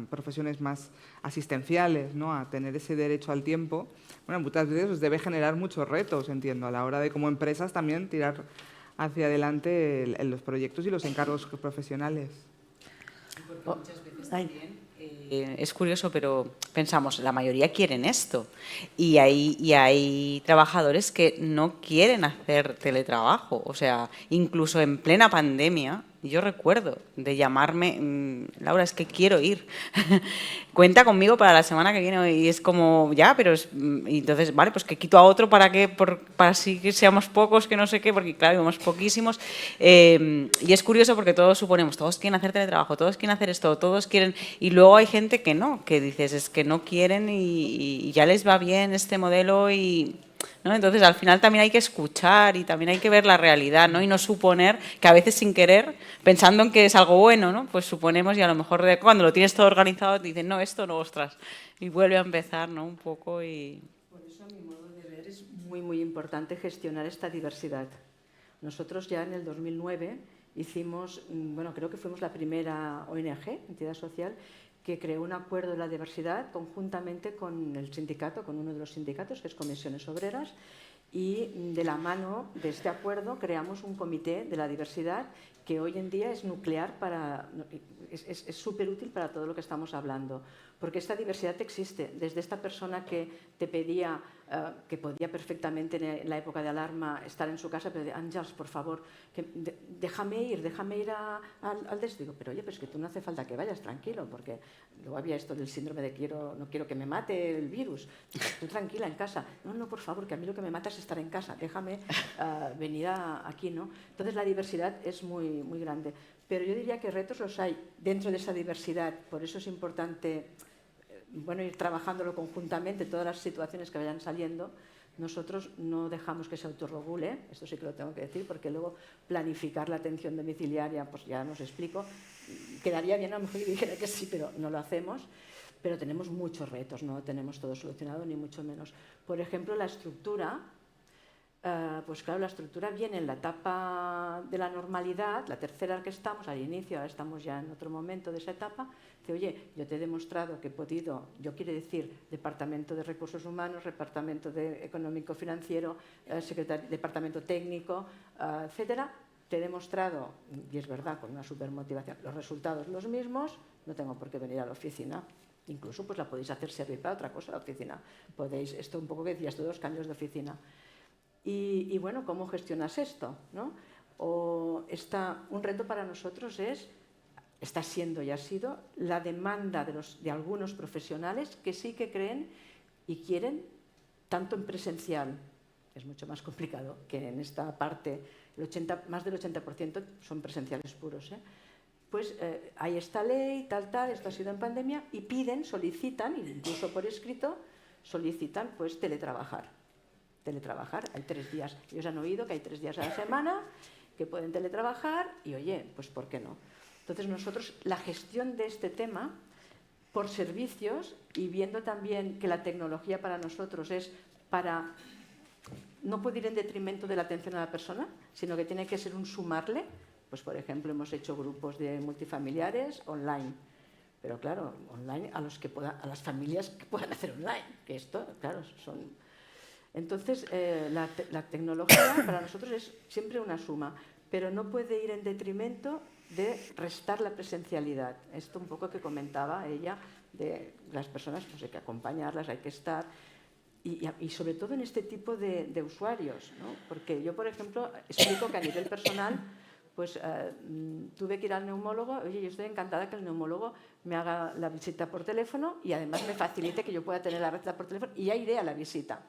profesiones más asistenciales, ¿no? A tener ese derecho al tiempo, bueno, muchas veces os debe generar muchos retos, entiendo, a la hora de como empresas también tirar hacia adelante los proyectos y los encargos profesionales. Porque muchas veces también es curioso, pero pensamos, la mayoría quieren esto. Y hay trabajadores que no quieren hacer teletrabajo. O sea, incluso en plena pandemia, yo recuerdo de llamarme, Laura, es que quiero ir. Cuenta conmigo para la semana que viene. Y es como, ya, pero y entonces, vale, pues que quito a otro para así que seamos pocos, que no sé qué, porque claro, somos poquísimos. Y es curioso porque todos suponemos, todos quieren hacer teletrabajo, todos quieren hacer esto, todos quieren... Y luego hay gente que no, que dices, es que no quieren y ya les va bien este modelo ¿no? Entonces, al final también hay que escuchar y también hay que ver la realidad, ¿no? Y no suponer que a veces sin querer, pensando en que es algo bueno, ¿no? Pues suponemos y a lo mejor cuando lo tienes todo organizado te dicen, no, esto no, ostras. Y vuelve a empezar, ¿no? Un poco y... Por eso, a mi modo de ver, es muy, muy importante gestionar esta diversidad. Nosotros ya en el 2009 hicimos, bueno, creo que fuimos la primera ONG, entidad social, que creó un acuerdo de la diversidad conjuntamente con el sindicato, con uno de los sindicatos, que es Comisiones Obreras, y de la mano de este acuerdo creamos un comité de la diversidad que hoy en día es nuclear es súper útil para todo lo que estamos hablando, porque esta diversidad existe. Desde esta persona que te pedía, que podía perfectamente en la época de alarma estar en su casa, pero de Àngels, por favor, déjame ir al desk. Digo, pero oye, pero es que tú no hace falta que vayas, tranquilo, porque luego había esto del síndrome de no quiero que me mate el virus. Tú tranquila en casa. No, por favor, que a mí lo que me mata es estar en casa. Déjame venir aquí, ¿no? Entonces la diversidad es muy, muy grande. Pero yo diría que retos los hay dentro de esa diversidad. Por eso es importante ir trabajándolo conjuntamente, todas las situaciones que vayan saliendo. Nosotros no dejamos que se autorregule, esto sí que lo tengo que decir, porque luego planificar la atención domiciliaria, pues ya nos explico, quedaría bien a lo mejor que dijera que sí, pero no lo hacemos. Pero tenemos muchos retos, no tenemos todo solucionado, ni mucho menos. Por ejemplo, la estructura. Pues claro, la estructura viene en la etapa de la normalidad, la tercera en que estamos, al inicio, ahora estamos ya en otro momento de esa etapa, que oye, yo te he demostrado que he podido, yo quiero decir, Departamento de Recursos Humanos, Departamento de Económico Financiero, Departamento Técnico, etcétera, te he demostrado, y es verdad, con una supermotivación, los resultados los mismos, no tengo por qué venir a la oficina. Incluso pues la podéis hacer servir para otra cosa la oficina. Podéis, esto un poco que decías, todos los cambios de oficina. Y bueno, ¿cómo gestionas esto? ¿No? Un reto para nosotros está siendo y ha sido la demanda de algunos profesionales que sí que creen y quieren tanto en presencial, es mucho más complicado que en esta parte, más del 80% son presenciales puros, pues hay esta ley, esto ha sido en pandemia, y solicitan, incluso por escrito, solicitan pues teletrabajar. Hay 3 días, ellos han oído que hay 3 días a la semana que pueden teletrabajar y oye, pues ¿por qué no? Entonces nosotros la gestión de este tema por servicios y viendo también que la tecnología para nosotros no puede ir en detrimento de la atención a la persona, sino que tiene que ser un sumarle, pues por ejemplo hemos hecho grupos de multifamiliares online, pero claro, online a las familias que puedan hacer online, que esto, claro, son... Entonces, la tecnología para nosotros es siempre una suma, pero no puede ir en detrimento de restar la presencialidad. Esto un poco que comentaba ella, de las personas, pues hay que acompañarlas, hay que estar, y sobre todo en este tipo de usuarios, ¿no? Porque yo, por ejemplo, explico que a nivel personal, pues tuve que ir al neumólogo. Oye, yo estoy encantada que el neumólogo me haga la visita por teléfono y además me facilite que yo pueda tener la receta por teléfono y ya iré a la visita.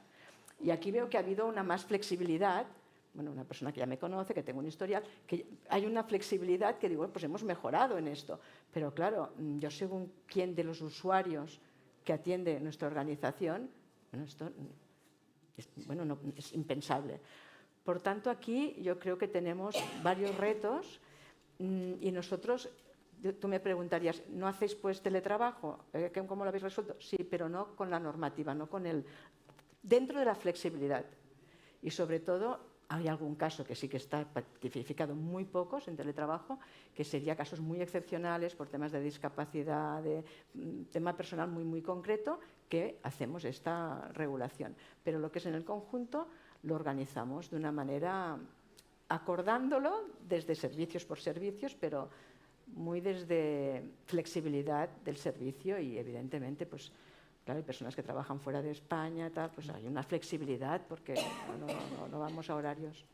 Y aquí veo que ha habido una más flexibilidad, bueno, una persona que ya me conoce, que tengo un historial, que hay una flexibilidad que digo, pues hemos mejorado en esto. Pero claro, yo según quién de los usuarios que atiende nuestra organización, bueno, esto es impensable. Por tanto, aquí yo creo que tenemos varios retos y nosotros, tú me preguntarías, ¿no hacéis pues teletrabajo? ¿Cómo lo habéis resuelto? Sí, pero no con la normativa, no con dentro de la flexibilidad. Y sobre todo, hay algún caso que sí que está tipificado, muy pocos en teletrabajo, que sería casos muy excepcionales por temas de discapacidad, de tema personal muy, muy concreto, que hacemos esta regulación. Pero lo que es en el conjunto lo organizamos de una manera acordándolo desde servicios por servicios, pero muy desde flexibilidad del servicio y evidentemente, pues claro, hay personas que trabajan fuera de España, tal, pues hay una flexibilidad porque no vamos a horarios.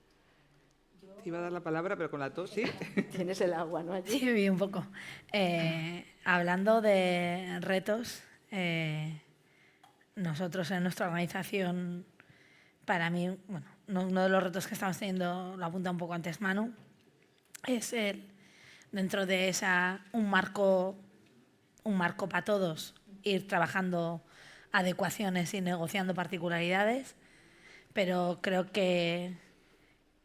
Te iba a dar la palabra, pero con la tos, ¿sí? Tienes el agua, ¿no? Allí. Sí, un poco. Hablando de retos, nosotros en nuestra organización, para mí, bueno, uno de los retos que estamos teniendo, lo apunta un poco antes Manu, es dentro de un marco para todos, ir trabajando adecuaciones y negociando particularidades, pero creo que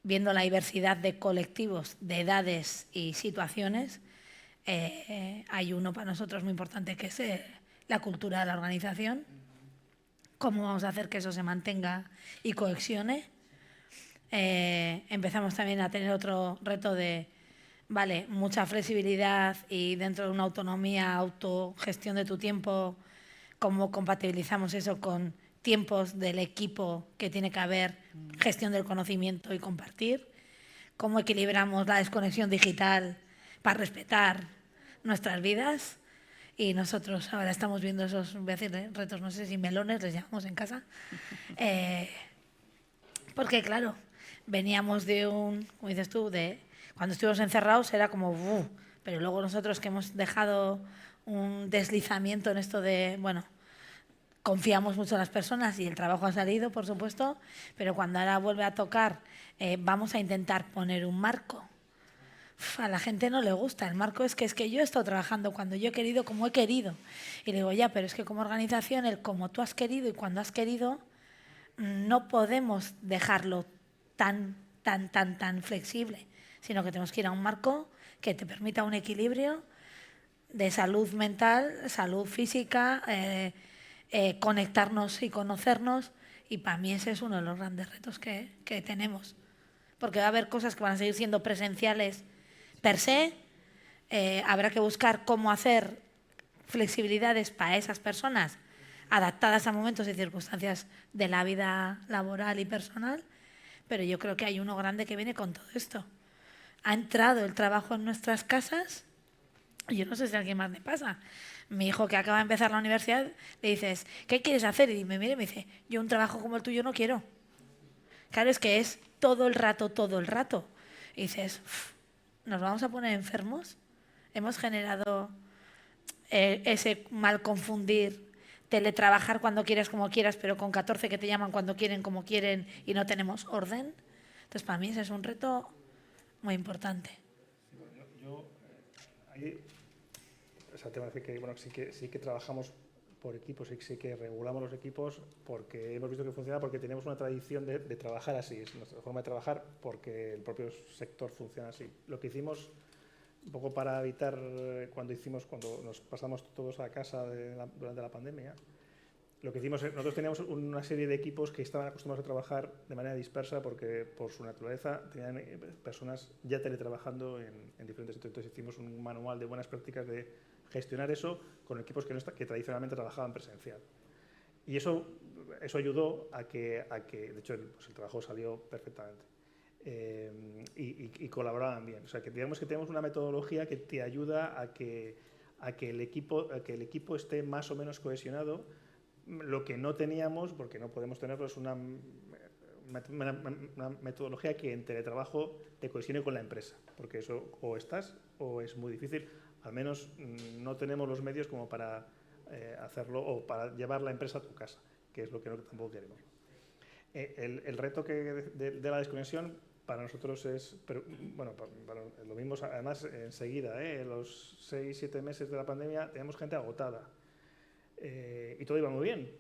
viendo la diversidad de colectivos, de edades y situaciones, hay uno para nosotros muy importante que es la cultura de la organización. ¿Cómo vamos a hacer que eso se mantenga y cohesione? Empezamos también a tener otro reto de, vale, mucha flexibilidad y dentro de una autonomía, autogestión de tu tiempo, cómo compatibilizamos eso con tiempos del equipo que tiene que haber, gestión del conocimiento y compartir, cómo equilibramos la desconexión digital para respetar nuestras vidas. Y nosotros ahora estamos viendo esos, voy a decir, retos, no sé si melones les llamamos en casa, porque claro, veníamos de como dices tú, de cuando estuvimos encerrados era como, pero luego nosotros que hemos dejado un deslizamiento en esto de, bueno, confiamos mucho en las personas y el trabajo ha salido, por supuesto, pero cuando ahora vuelve a tocar, vamos a intentar poner un marco. A la gente no le gusta. El marco es que yo he estado trabajando cuando yo he querido, como he querido. Y le digo, ya, pero es que como organización, el como tú has querido y cuando has querido, no podemos dejarlo tan flexible, sino que tenemos que ir a un marco que te permita un equilibrio de salud mental, salud física, conectarnos y conocernos, y para mí ese es uno de los grandes retos que tenemos, porque va a haber cosas que van a seguir siendo presenciales per se, habrá que buscar cómo hacer flexibilidades para esas personas adaptadas a momentos y circunstancias de la vida laboral y personal, pero yo creo que hay uno grande que viene con todo esto. Ha entrado el trabajo en nuestras casas, y yo no sé si a alguien más le pasa. Mi hijo que acaba de empezar la universidad, le dices, ¿qué quieres hacer? Y me mira y me dice, yo un trabajo como el tuyo no quiero. Claro, es que es todo el rato. Y dices, ¿nos vamos a poner enfermos? Hemos generado ese mal confundir, teletrabajar cuando quieras, como quieras, pero con 14 que te llaman cuando quieren, como quieren, y no tenemos orden. Entonces, para mí ese es un reto muy importante. O sea, tengo que decir que, bueno, sí que trabajamos por equipos, sí que regulamos los equipos porque hemos visto que funciona, porque tenemos una tradición de trabajar así, es nuestra forma de trabajar porque el propio sector funciona así. Lo que hicimos, un poco para evitar cuando nos pasamos todos a casa durante la pandemia, lo que hicimos, nosotros teníamos una serie de equipos que estaban acostumbrados a trabajar de manera dispersa porque por su naturaleza tenían personas ya teletrabajando en diferentes sitios. Entonces hicimos un manual de buenas prácticas de gestionar eso con equipos que tradicionalmente trabajaban presencial. Y eso ayudó a que de hecho, el trabajo salió perfectamente. Y colaboraban bien. O sea, que digamos que tenemos una metodología que te ayuda a que el equipo esté más o menos cohesionado. Lo que no teníamos, porque no podemos tenerlo, es una metodología que en teletrabajo te cohesione con la empresa, porque eso o estás o es muy difícil. Al menos no tenemos los medios como para hacerlo o para llevar la empresa a tu casa, que es lo que tampoco queremos. El reto de la desconexión para nosotros es, bueno, lo vimos además enseguida, los 6-7 meses de la pandemia teníamos gente agotada y todo iba muy bien.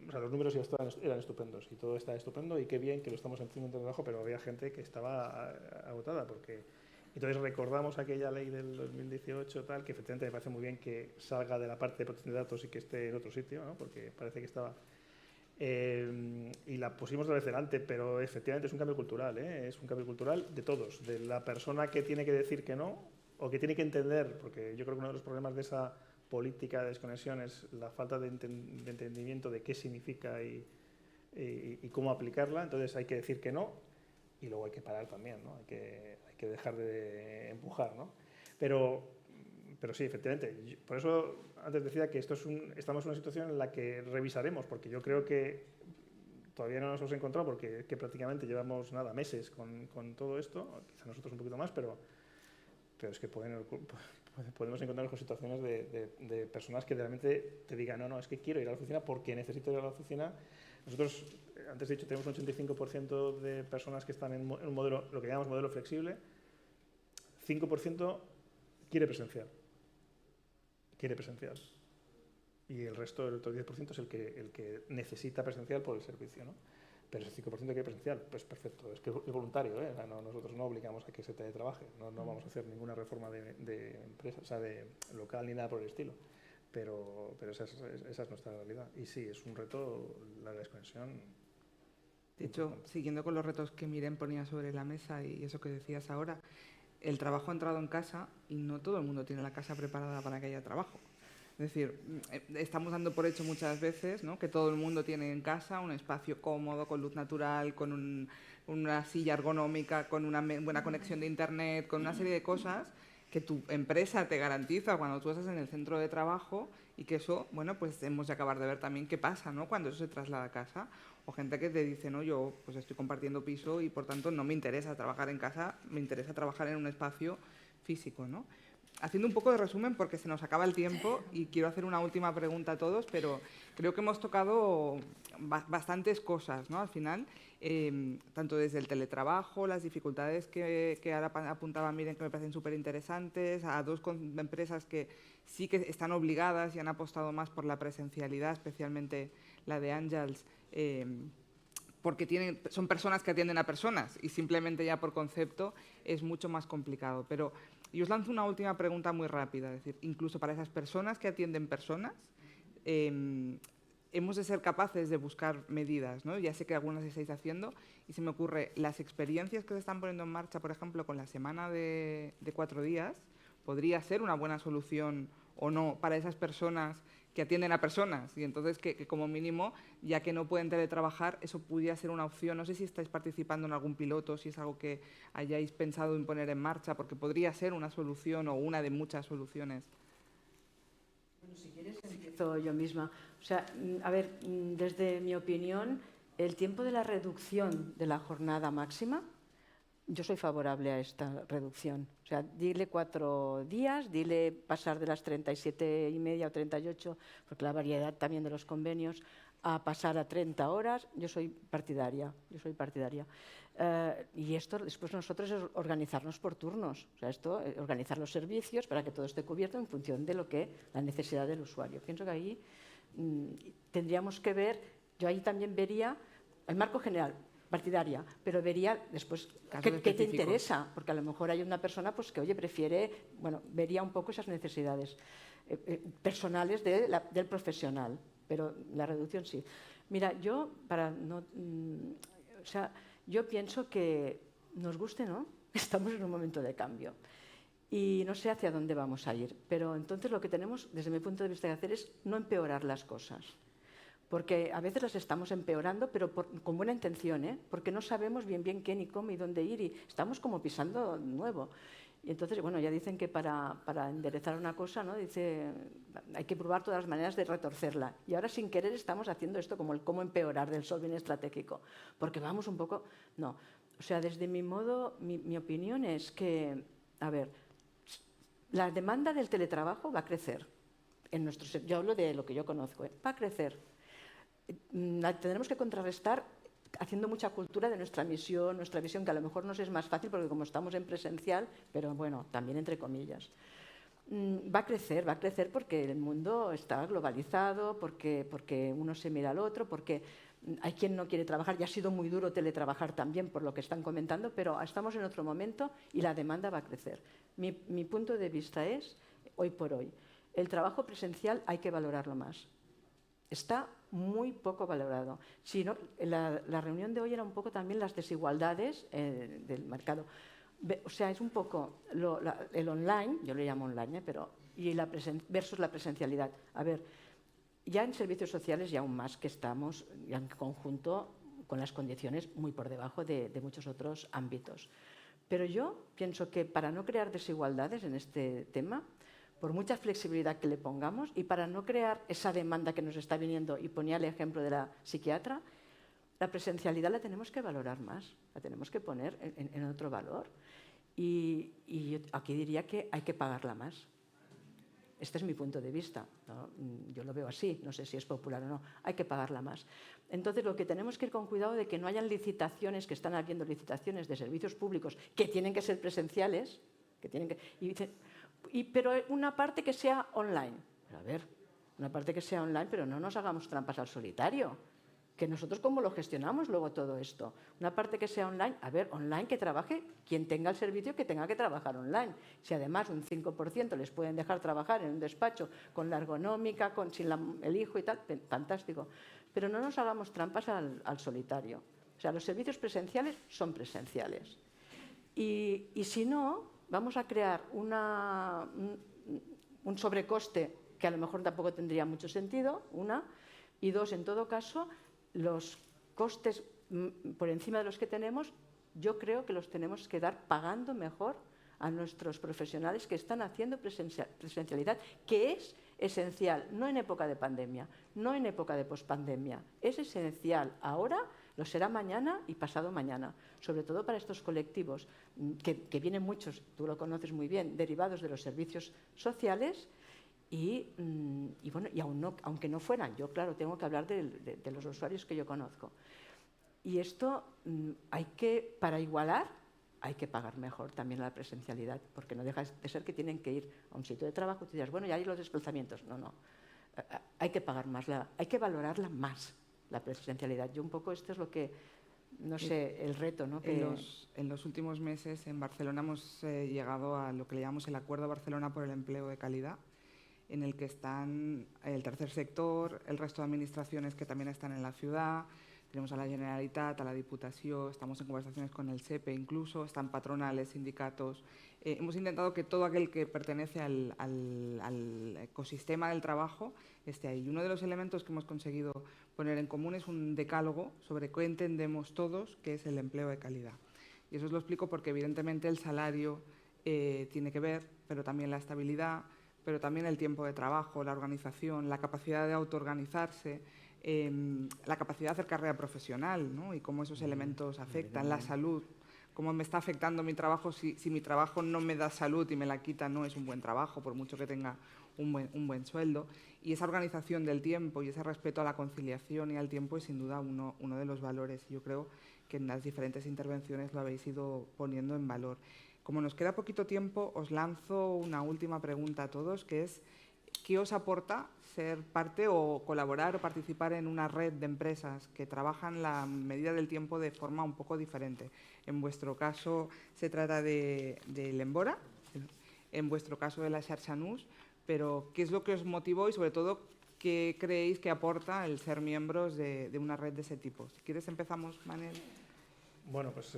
O sea, los números eran estupendos y todo está estupendo y qué bien que lo estamos haciendo en trabajo, pero había gente que estaba agotada porque... Entonces recordamos aquella ley del 2018 tal, que efectivamente me parece muy bien que salga de la parte de protección de datos y que esté en otro sitio, ¿no? Porque parece que estaba... y la pusimos otra vez delante, pero efectivamente es un cambio cultural, es un cambio cultural de todos, de la persona que tiene que decir que no o que tiene que entender, porque yo creo que uno de los problemas de esa política de desconexión es la falta de entendimiento de qué significa y cómo aplicarla. Entonces hay que decir que no y luego hay que parar también, ¿no? Hay que dejar de empujar, ¿no? Pero pero sí, efectivamente. Por eso antes decía que estamos en una situación en la que revisaremos, porque yo creo que todavía no nos hemos encontrado, porque que prácticamente llevamos meses con todo esto, quizá nosotros un poquito más, pero es que podemos encontrarnos con situaciones de personas que realmente te digan, no, es que quiero ir a la oficina porque necesito ir a la oficina. Nosotros, antes he dicho, tenemos un 85% de personas que están en un modelo, lo que llamamos modelo flexible, 5% quiere presencial. Y el resto, el otro 10% es el que necesita presencial por el servicio, ¿no? Pero ese 5% quiere presencial, pues perfecto, es que es voluntario, ¿eh? Nosotros no obligamos a que se teletrabaje, no vamos a hacer ninguna reforma de empresa, o sea, de local ni nada por el estilo, pero esa es nuestra realidad. Y sí, es un reto la desconexión. De hecho, siguiendo con los retos que Miren ponía sobre la mesa y eso que decías ahora, el trabajo ha entrado en casa y no todo el mundo tiene la casa preparada para que haya trabajo. Es decir, estamos dando por hecho muchas veces, ¿no?, que todo el mundo tiene en casa un espacio cómodo, con luz natural, con una silla ergonómica, con una buena conexión de internet, con una serie de cosas que tu empresa te garantiza cuando tú estás en el centro de trabajo, y que eso, bueno, pues hemos de acabar de ver también qué pasa, ¿no?, cuando eso se traslada a casa. O gente que te dice, no, yo pues estoy compartiendo piso y por tanto no me interesa trabajar en casa, me interesa trabajar en un espacio físico, ¿no? Haciendo un poco de resumen, porque se nos acaba el tiempo y quiero hacer una última pregunta a todos, pero creo que hemos tocado bastantes cosas, ¿no?, al final, tanto desde el teletrabajo, las dificultades que ahora apuntaba Miren, que me parecen súper interesantes, a dos empresas que sí que están obligadas y han apostado más por la presencialidad, especialmente la de Àngels, porque son personas que atienden a personas y simplemente ya por concepto es mucho más complicado. Pero yo os lanzo una última pregunta muy rápida, es decir, incluso para esas personas que atienden personas, hemos de ser capaces de buscar medidas, ¿no? Ya sé que algunas estáis haciendo y se me ocurre, las experiencias que se están poniendo en marcha, por ejemplo, con la semana de 4 días, podría ser una buena solución o no para esas personas que atienden a personas, y entonces que como mínimo, ya que no pueden teletrabajar, eso pudiera ser una opción. No sé si estáis participando en algún piloto, si es algo que hayáis pensado en poner en marcha, porque podría ser una solución o una de muchas soluciones. Bueno, si quieres empiezo yo misma. O sea, a ver, desde mi opinión, el tiempo de la reducción de la jornada máxima, yo soy favorable a esta reducción. O sea, dile 4 días, dile pasar de las 37,5 o 38, porque la variedad también de los convenios, a pasar a 30 horas. Yo soy partidaria. Y esto después nosotros es organizarnos por turnos. O sea, organizar los servicios para que todo esté cubierto en función de la necesidad del usuario. Pienso que ahí tendríamos que ver, yo ahí también vería el marco general, partidaria, pero vería después qué te interesa, porque a lo mejor hay una persona pues, que prefiere, vería un poco esas necesidades personales del profesional, pero la reducción sí. Mira, yo pienso que nos guste, ¿no? Estamos en un momento de cambio y no sé hacia dónde vamos a ir, pero entonces lo que tenemos, desde mi punto de vista, que hacer es no empeorar las cosas. Porque a veces las estamos empeorando, pero con buena intención, ¿eh? Porque no sabemos bien qué, ni cómo y dónde ir, y estamos como pisando nuevo. Y entonces, ya dicen que para enderezar una cosa, ¿no?, hay que probar todas las maneras de retorcerla. Y ahora, sin querer, estamos haciendo esto como el cómo empeorar del solving estratégico. Porque vamos un poco... No. O sea, desde mi opinión es que, a ver, la demanda del teletrabajo va a crecer. Yo hablo de lo que yo conozco, va a crecer. Tendremos que contrarrestar haciendo mucha cultura de nuestra visión, que a lo mejor nos es más fácil porque como estamos en presencial, pero también entre comillas. Va a crecer porque el mundo está globalizado, porque uno se mira al otro, porque hay quien no quiere trabajar, y ha sido muy duro teletrabajar también por lo que están comentando, pero estamos en otro momento y la demanda va a crecer. Mi punto de vista es, hoy por hoy, el trabajo presencial hay que valorarlo más. Está muy poco valorado. Si no, la reunión de hoy era un poco también las desigualdades del mercado. O sea, es un poco el online, yo le llamo online, versus la presencialidad. A ver, ya en servicios sociales y aún más que estamos ya en conjunto con las condiciones muy por debajo de muchos otros ámbitos. Pero yo pienso que para no crear desigualdades en este tema, por mucha flexibilidad que le pongamos y para no crear esa demanda que nos está viniendo, y ponía el ejemplo de la psiquiatra, la presencialidad la tenemos que valorar más, la tenemos que poner en otro valor. Y yo aquí diría que hay que pagarla más. Este es mi punto de vista, ¿no? Yo lo veo así, no sé si es popular o no, hay que pagarla más. Entonces, lo que tenemos que ir con cuidado de que no hayan licitaciones, que están habiendo licitaciones de servicios públicos que tienen que ser presenciales, pero una parte que sea online. Pero a ver, una parte que sea online, pero no nos hagamos trampas al solitario. Que nosotros cómo lo gestionamos luego todo esto. Una parte que sea online, a ver, online que trabaje quien tenga el servicio que tenga que trabajar online. Si además un 5% les pueden dejar trabajar en un despacho con la ergonómica, sin el hijo y tal, fantástico. Pero no nos hagamos trampas al solitario. O sea, los servicios presenciales son presenciales. Y si no, vamos a crear un sobrecoste que a lo mejor tampoco tendría mucho sentido, y dos, en todo caso, los costes por encima de los que tenemos, yo creo que los tenemos que dar pagando mejor a nuestros profesionales que están haciendo presencialidad, que es esencial, no en época de pandemia, no en época de pospandemia, es esencial ahora, lo será mañana y pasado mañana, sobre todo para estos colectivos que vienen muchos, tú lo conoces muy bien, derivados de los servicios sociales. Bueno, aunque no fueran, yo claro, tengo que hablar de los usuarios que yo conozco. Y esto para igualar, hay que pagar mejor también la presencialidad, porque no deja de ser que tienen que ir a un sitio de trabajo y tú dirás, bueno, ya hay los desplazamientos. No. Hay que pagar más, hay que valorarla más, la presencialidad. Yo un poco esto es lo que, no sé, el reto, ¿no? En los últimos meses en Barcelona hemos llegado a lo que le llamamos el Acuerdo Barcelona por el Empleo de Calidad, en el que están el tercer sector, el resto de administraciones que también están en la ciudad, tenemos a la Generalitat, a la Diputación, estamos en conversaciones con el SEPE incluso, están patronales, sindicatos. Hemos intentado que todo aquel que pertenece al ecosistema del trabajo esté ahí. Y uno de los elementos que hemos conseguido poner en común es un decálogo sobre qué entendemos todos que es el empleo de calidad. Y eso os lo explico porque evidentemente el salario tiene que ver, pero también la estabilidad, pero también el tiempo de trabajo, la organización, la capacidad de autoorganizarse, la capacidad de hacer carrera profesional, ¿no? Y cómo esos elementos afectan, la salud, cómo me está afectando mi trabajo, si mi trabajo no me da salud y me la quita, no es un buen trabajo, por mucho que tenga un buen sueldo. Y esa organización del tiempo y ese respeto a la conciliación y al tiempo es sin duda uno de los valores. Yo creo que en las diferentes intervenciones lo habéis ido poniendo en valor. Como nos queda poquito tiempo, os lanzo una última pregunta a todos, que es ¿qué os aporta ser parte o colaborar o participar en una red de empresas que trabajan la medida del tiempo de forma un poco diferente? En vuestro caso se trata de l'Embora, en vuestro caso de la Xarxa-Nus, pero ¿qué es lo que os motivó y sobre todo qué creéis que aporta el ser miembros de una red de ese tipo? Si quieres empezamos, Manel. Bueno, pues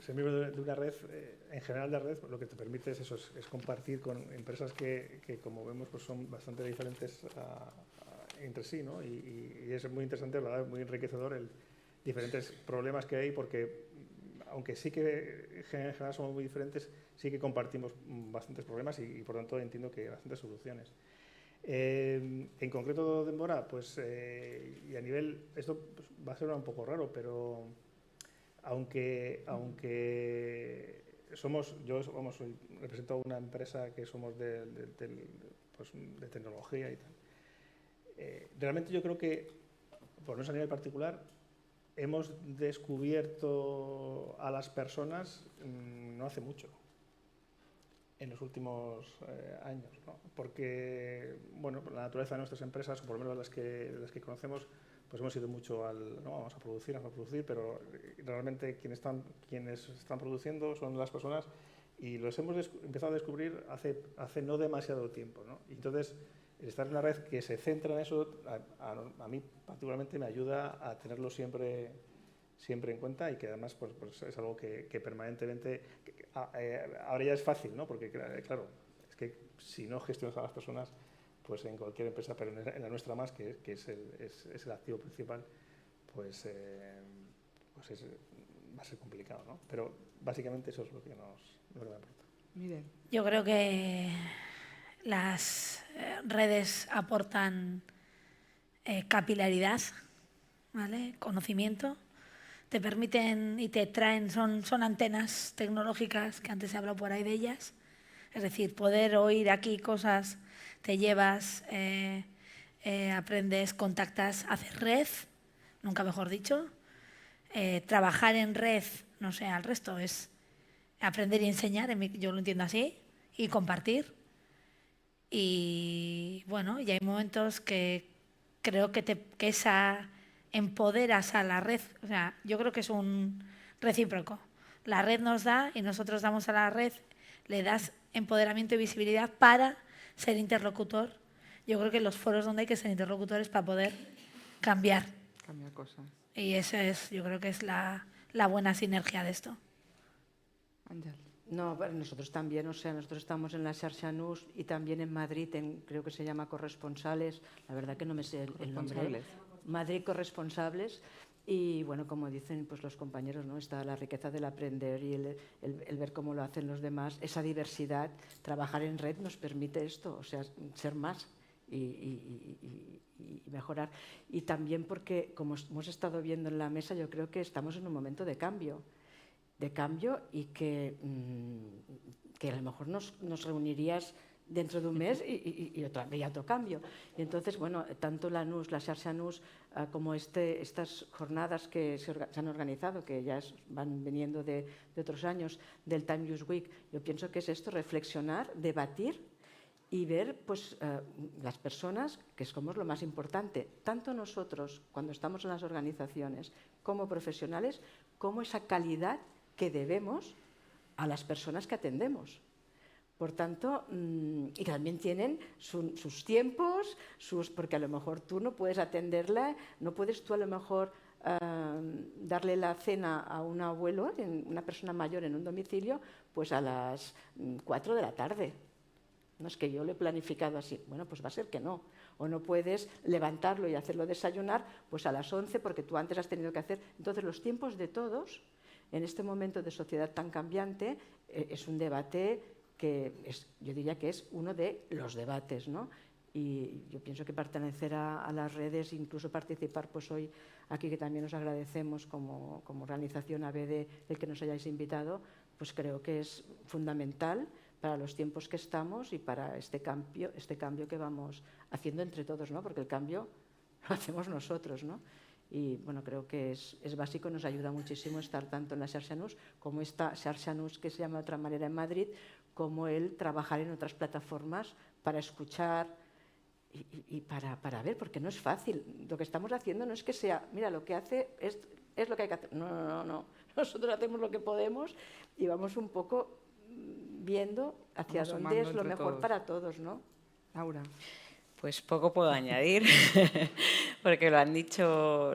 ser miembro de una red, en general de red, lo que te permite es eso, es compartir con empresas que como vemos, pues son bastante diferentes entre sí, ¿no? Y es muy interesante, ¿verdad? Muy enriquecedor diferentes problemas que hay, porque aunque sí que en general somos muy diferentes, sí que compartimos bastantes problemas y por tanto entiendo que bastantes soluciones. En concreto de Embora, pues y a nivel, esto pues, va a ser un poco raro, pero aunque represento a una empresa que somos de tecnología y tal, realmente yo creo que, por no a nivel particular, hemos descubierto a las personas no hace mucho, en los últimos años, ¿no? Porque bueno, la naturaleza de nuestras empresas, o por lo menos las que conocemos, pues hemos ido mucho no, vamos a producir, pero realmente quienes están produciendo son las personas y los hemos empezado a descubrir hace no demasiado tiempo, ¿no? Y entonces, el estar en una red que se centra en eso, a mí particularmente me ayuda a tenerlo siempre en cuenta y que además pues es algo que permanentemente, ahora ya es fácil, ¿no? Porque claro, es que si no gestionas a las personas, pues en cualquier empresa, pero en la nuestra más, que es el activo principal, pues va a ser complicado, ¿no? Pero básicamente eso es lo que me aporta. Miren. Yo creo que las redes aportan capilaridad, ¿vale? Conocimiento, te permiten y te traen, son antenas tecnológicas, que antes se habló por ahí de ellas, es decir, poder oír aquí cosas, te llevas, aprendes, contactas, haces red, nunca mejor dicho, trabajar en red, no sé, al resto es aprender y enseñar, yo lo entiendo así, y compartir. Y bueno, y hay momentos que creo que esa empoderas a la red. O sea, yo creo que es un recíproco. La red nos da y nosotros damos a la red, le das empoderamiento y visibilidad para ser interlocutor. Yo creo que los foros donde hay que ser interlocutores para poder cambiar. Cambiar cosas. Y eso es, yo creo que es la buena sinergia de esto. Ángel. No, bueno, nosotros también, o sea, nosotros estamos en la Xarxa Nus y también en Madrid, creo que se llama Corresponsales, la verdad que no me sé el nombre. Madrid Corresponsables. Y bueno, como dicen pues los compañeros, ¿no? Está la riqueza del aprender y el ver cómo lo hacen los demás, esa diversidad. Trabajar en red nos permite esto, o sea, ser más y mejorar. Y también porque, como hemos estado viendo en la mesa, yo creo que estamos en un momento de cambio y que a lo mejor nos reunirías dentro de un mes y otro cambio. Y entonces, bueno, tanto la NUS, la Xarxa NUS, como estas jornadas que se han organizado, que ya van viniendo de otros años, del Time Use Week, yo pienso que es esto, reflexionar, debatir y ver pues, las personas, que somos lo más importante, tanto nosotros cuando estamos en las organizaciones como profesionales, como esa calidad que debemos a las personas que atendemos. Por tanto, y también tienen sus tiempos, porque a lo mejor tú no puedes atenderla, no puedes tú a lo mejor darle la cena a un abuelo, una persona mayor en un domicilio, pues a las 4 de la tarde. No es que yo lo he planificado así. Bueno, pues va a ser que no. O no puedes levantarlo y hacerlo desayunar pues a las 11 porque tú antes has tenido que hacer. Entonces, los tiempos de todos, en este momento de sociedad tan cambiante, es un debate que yo diría que es uno de los debates, ¿no? Y yo pienso que pertenecer a las redes, incluso participar pues hoy aquí, que también os agradecemos como organización ABD el que nos hayáis invitado, pues creo que es fundamental para los tiempos que estamos y para este cambio que vamos haciendo entre todos, ¿no? Porque el cambio lo hacemos nosotros, ¿no? Y bueno, creo que es básico, nos ayuda muchísimo estar tanto en la Xarxa Nus como esta Xarxa Nus que se llama de otra manera en Madrid, como el trabajar en otras plataformas para escuchar y para ver, porque no es fácil. Lo que estamos haciendo no es que sea, mira, lo que hace es lo que hay que hacer. No. Nosotros hacemos lo que podemos y vamos un poco viendo hacia dónde es lo mejor para todos, ¿no? Laura. Pues poco puedo añadir, porque lo han dicho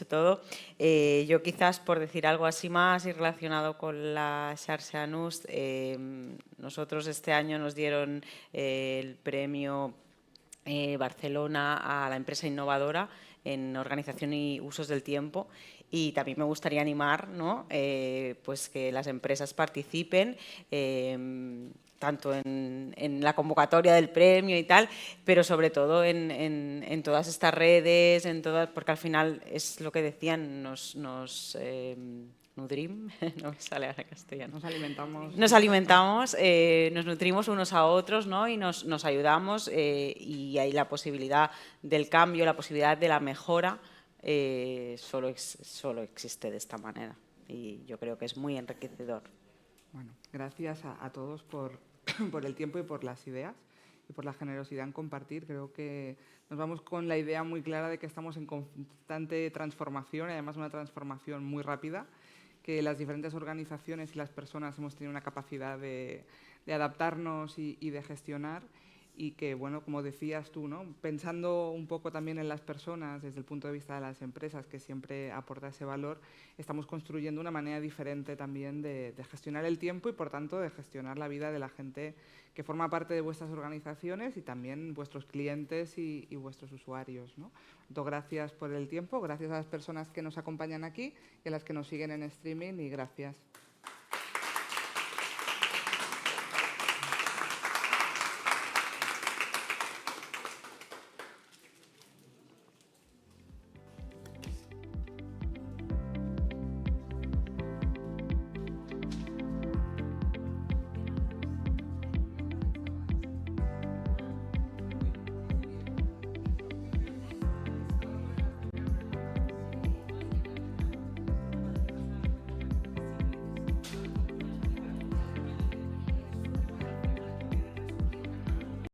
todo. Yo quizás, por decir algo así más y relacionado con la Xarxa Nus, nosotros este año nos dieron el premio Barcelona a la empresa innovadora en organización y usos del tiempo, y también me gustaría animar, ¿no? Pues que las empresas participen tanto en la convocatoria del premio y tal, pero sobre todo en todas estas redes, porque al final es lo que decían, nos nutrim, no me sale ahora castellano. Nos alimentamos. Nos nutrimos unos a otros, ¿no? Y nos ayudamos, y hay la posibilidad del cambio, la posibilidad de la mejora, solo existe de esta manera, y yo creo que es muy enriquecedor. Bueno, gracias a todos por el tiempo y por las ideas y por la generosidad en compartir. Creo que nos vamos con la idea muy clara de que estamos en constante transformación, y además una transformación muy rápida, que las diferentes organizaciones y las personas hemos tenido una capacidad de adaptarnos y de gestionar, y que, bueno, como decías tú, ¿no? Pensando un poco también en las personas desde el punto de vista de las empresas, que siempre aporta ese valor, estamos construyendo una manera diferente también de gestionar el tiempo y, por tanto, de gestionar la vida de la gente que forma parte de vuestras organizaciones y también vuestros clientes y vuestros usuarios, ¿no? Entonces, gracias por el tiempo, gracias a las personas que nos acompañan aquí y a las que nos siguen en streaming, y gracias.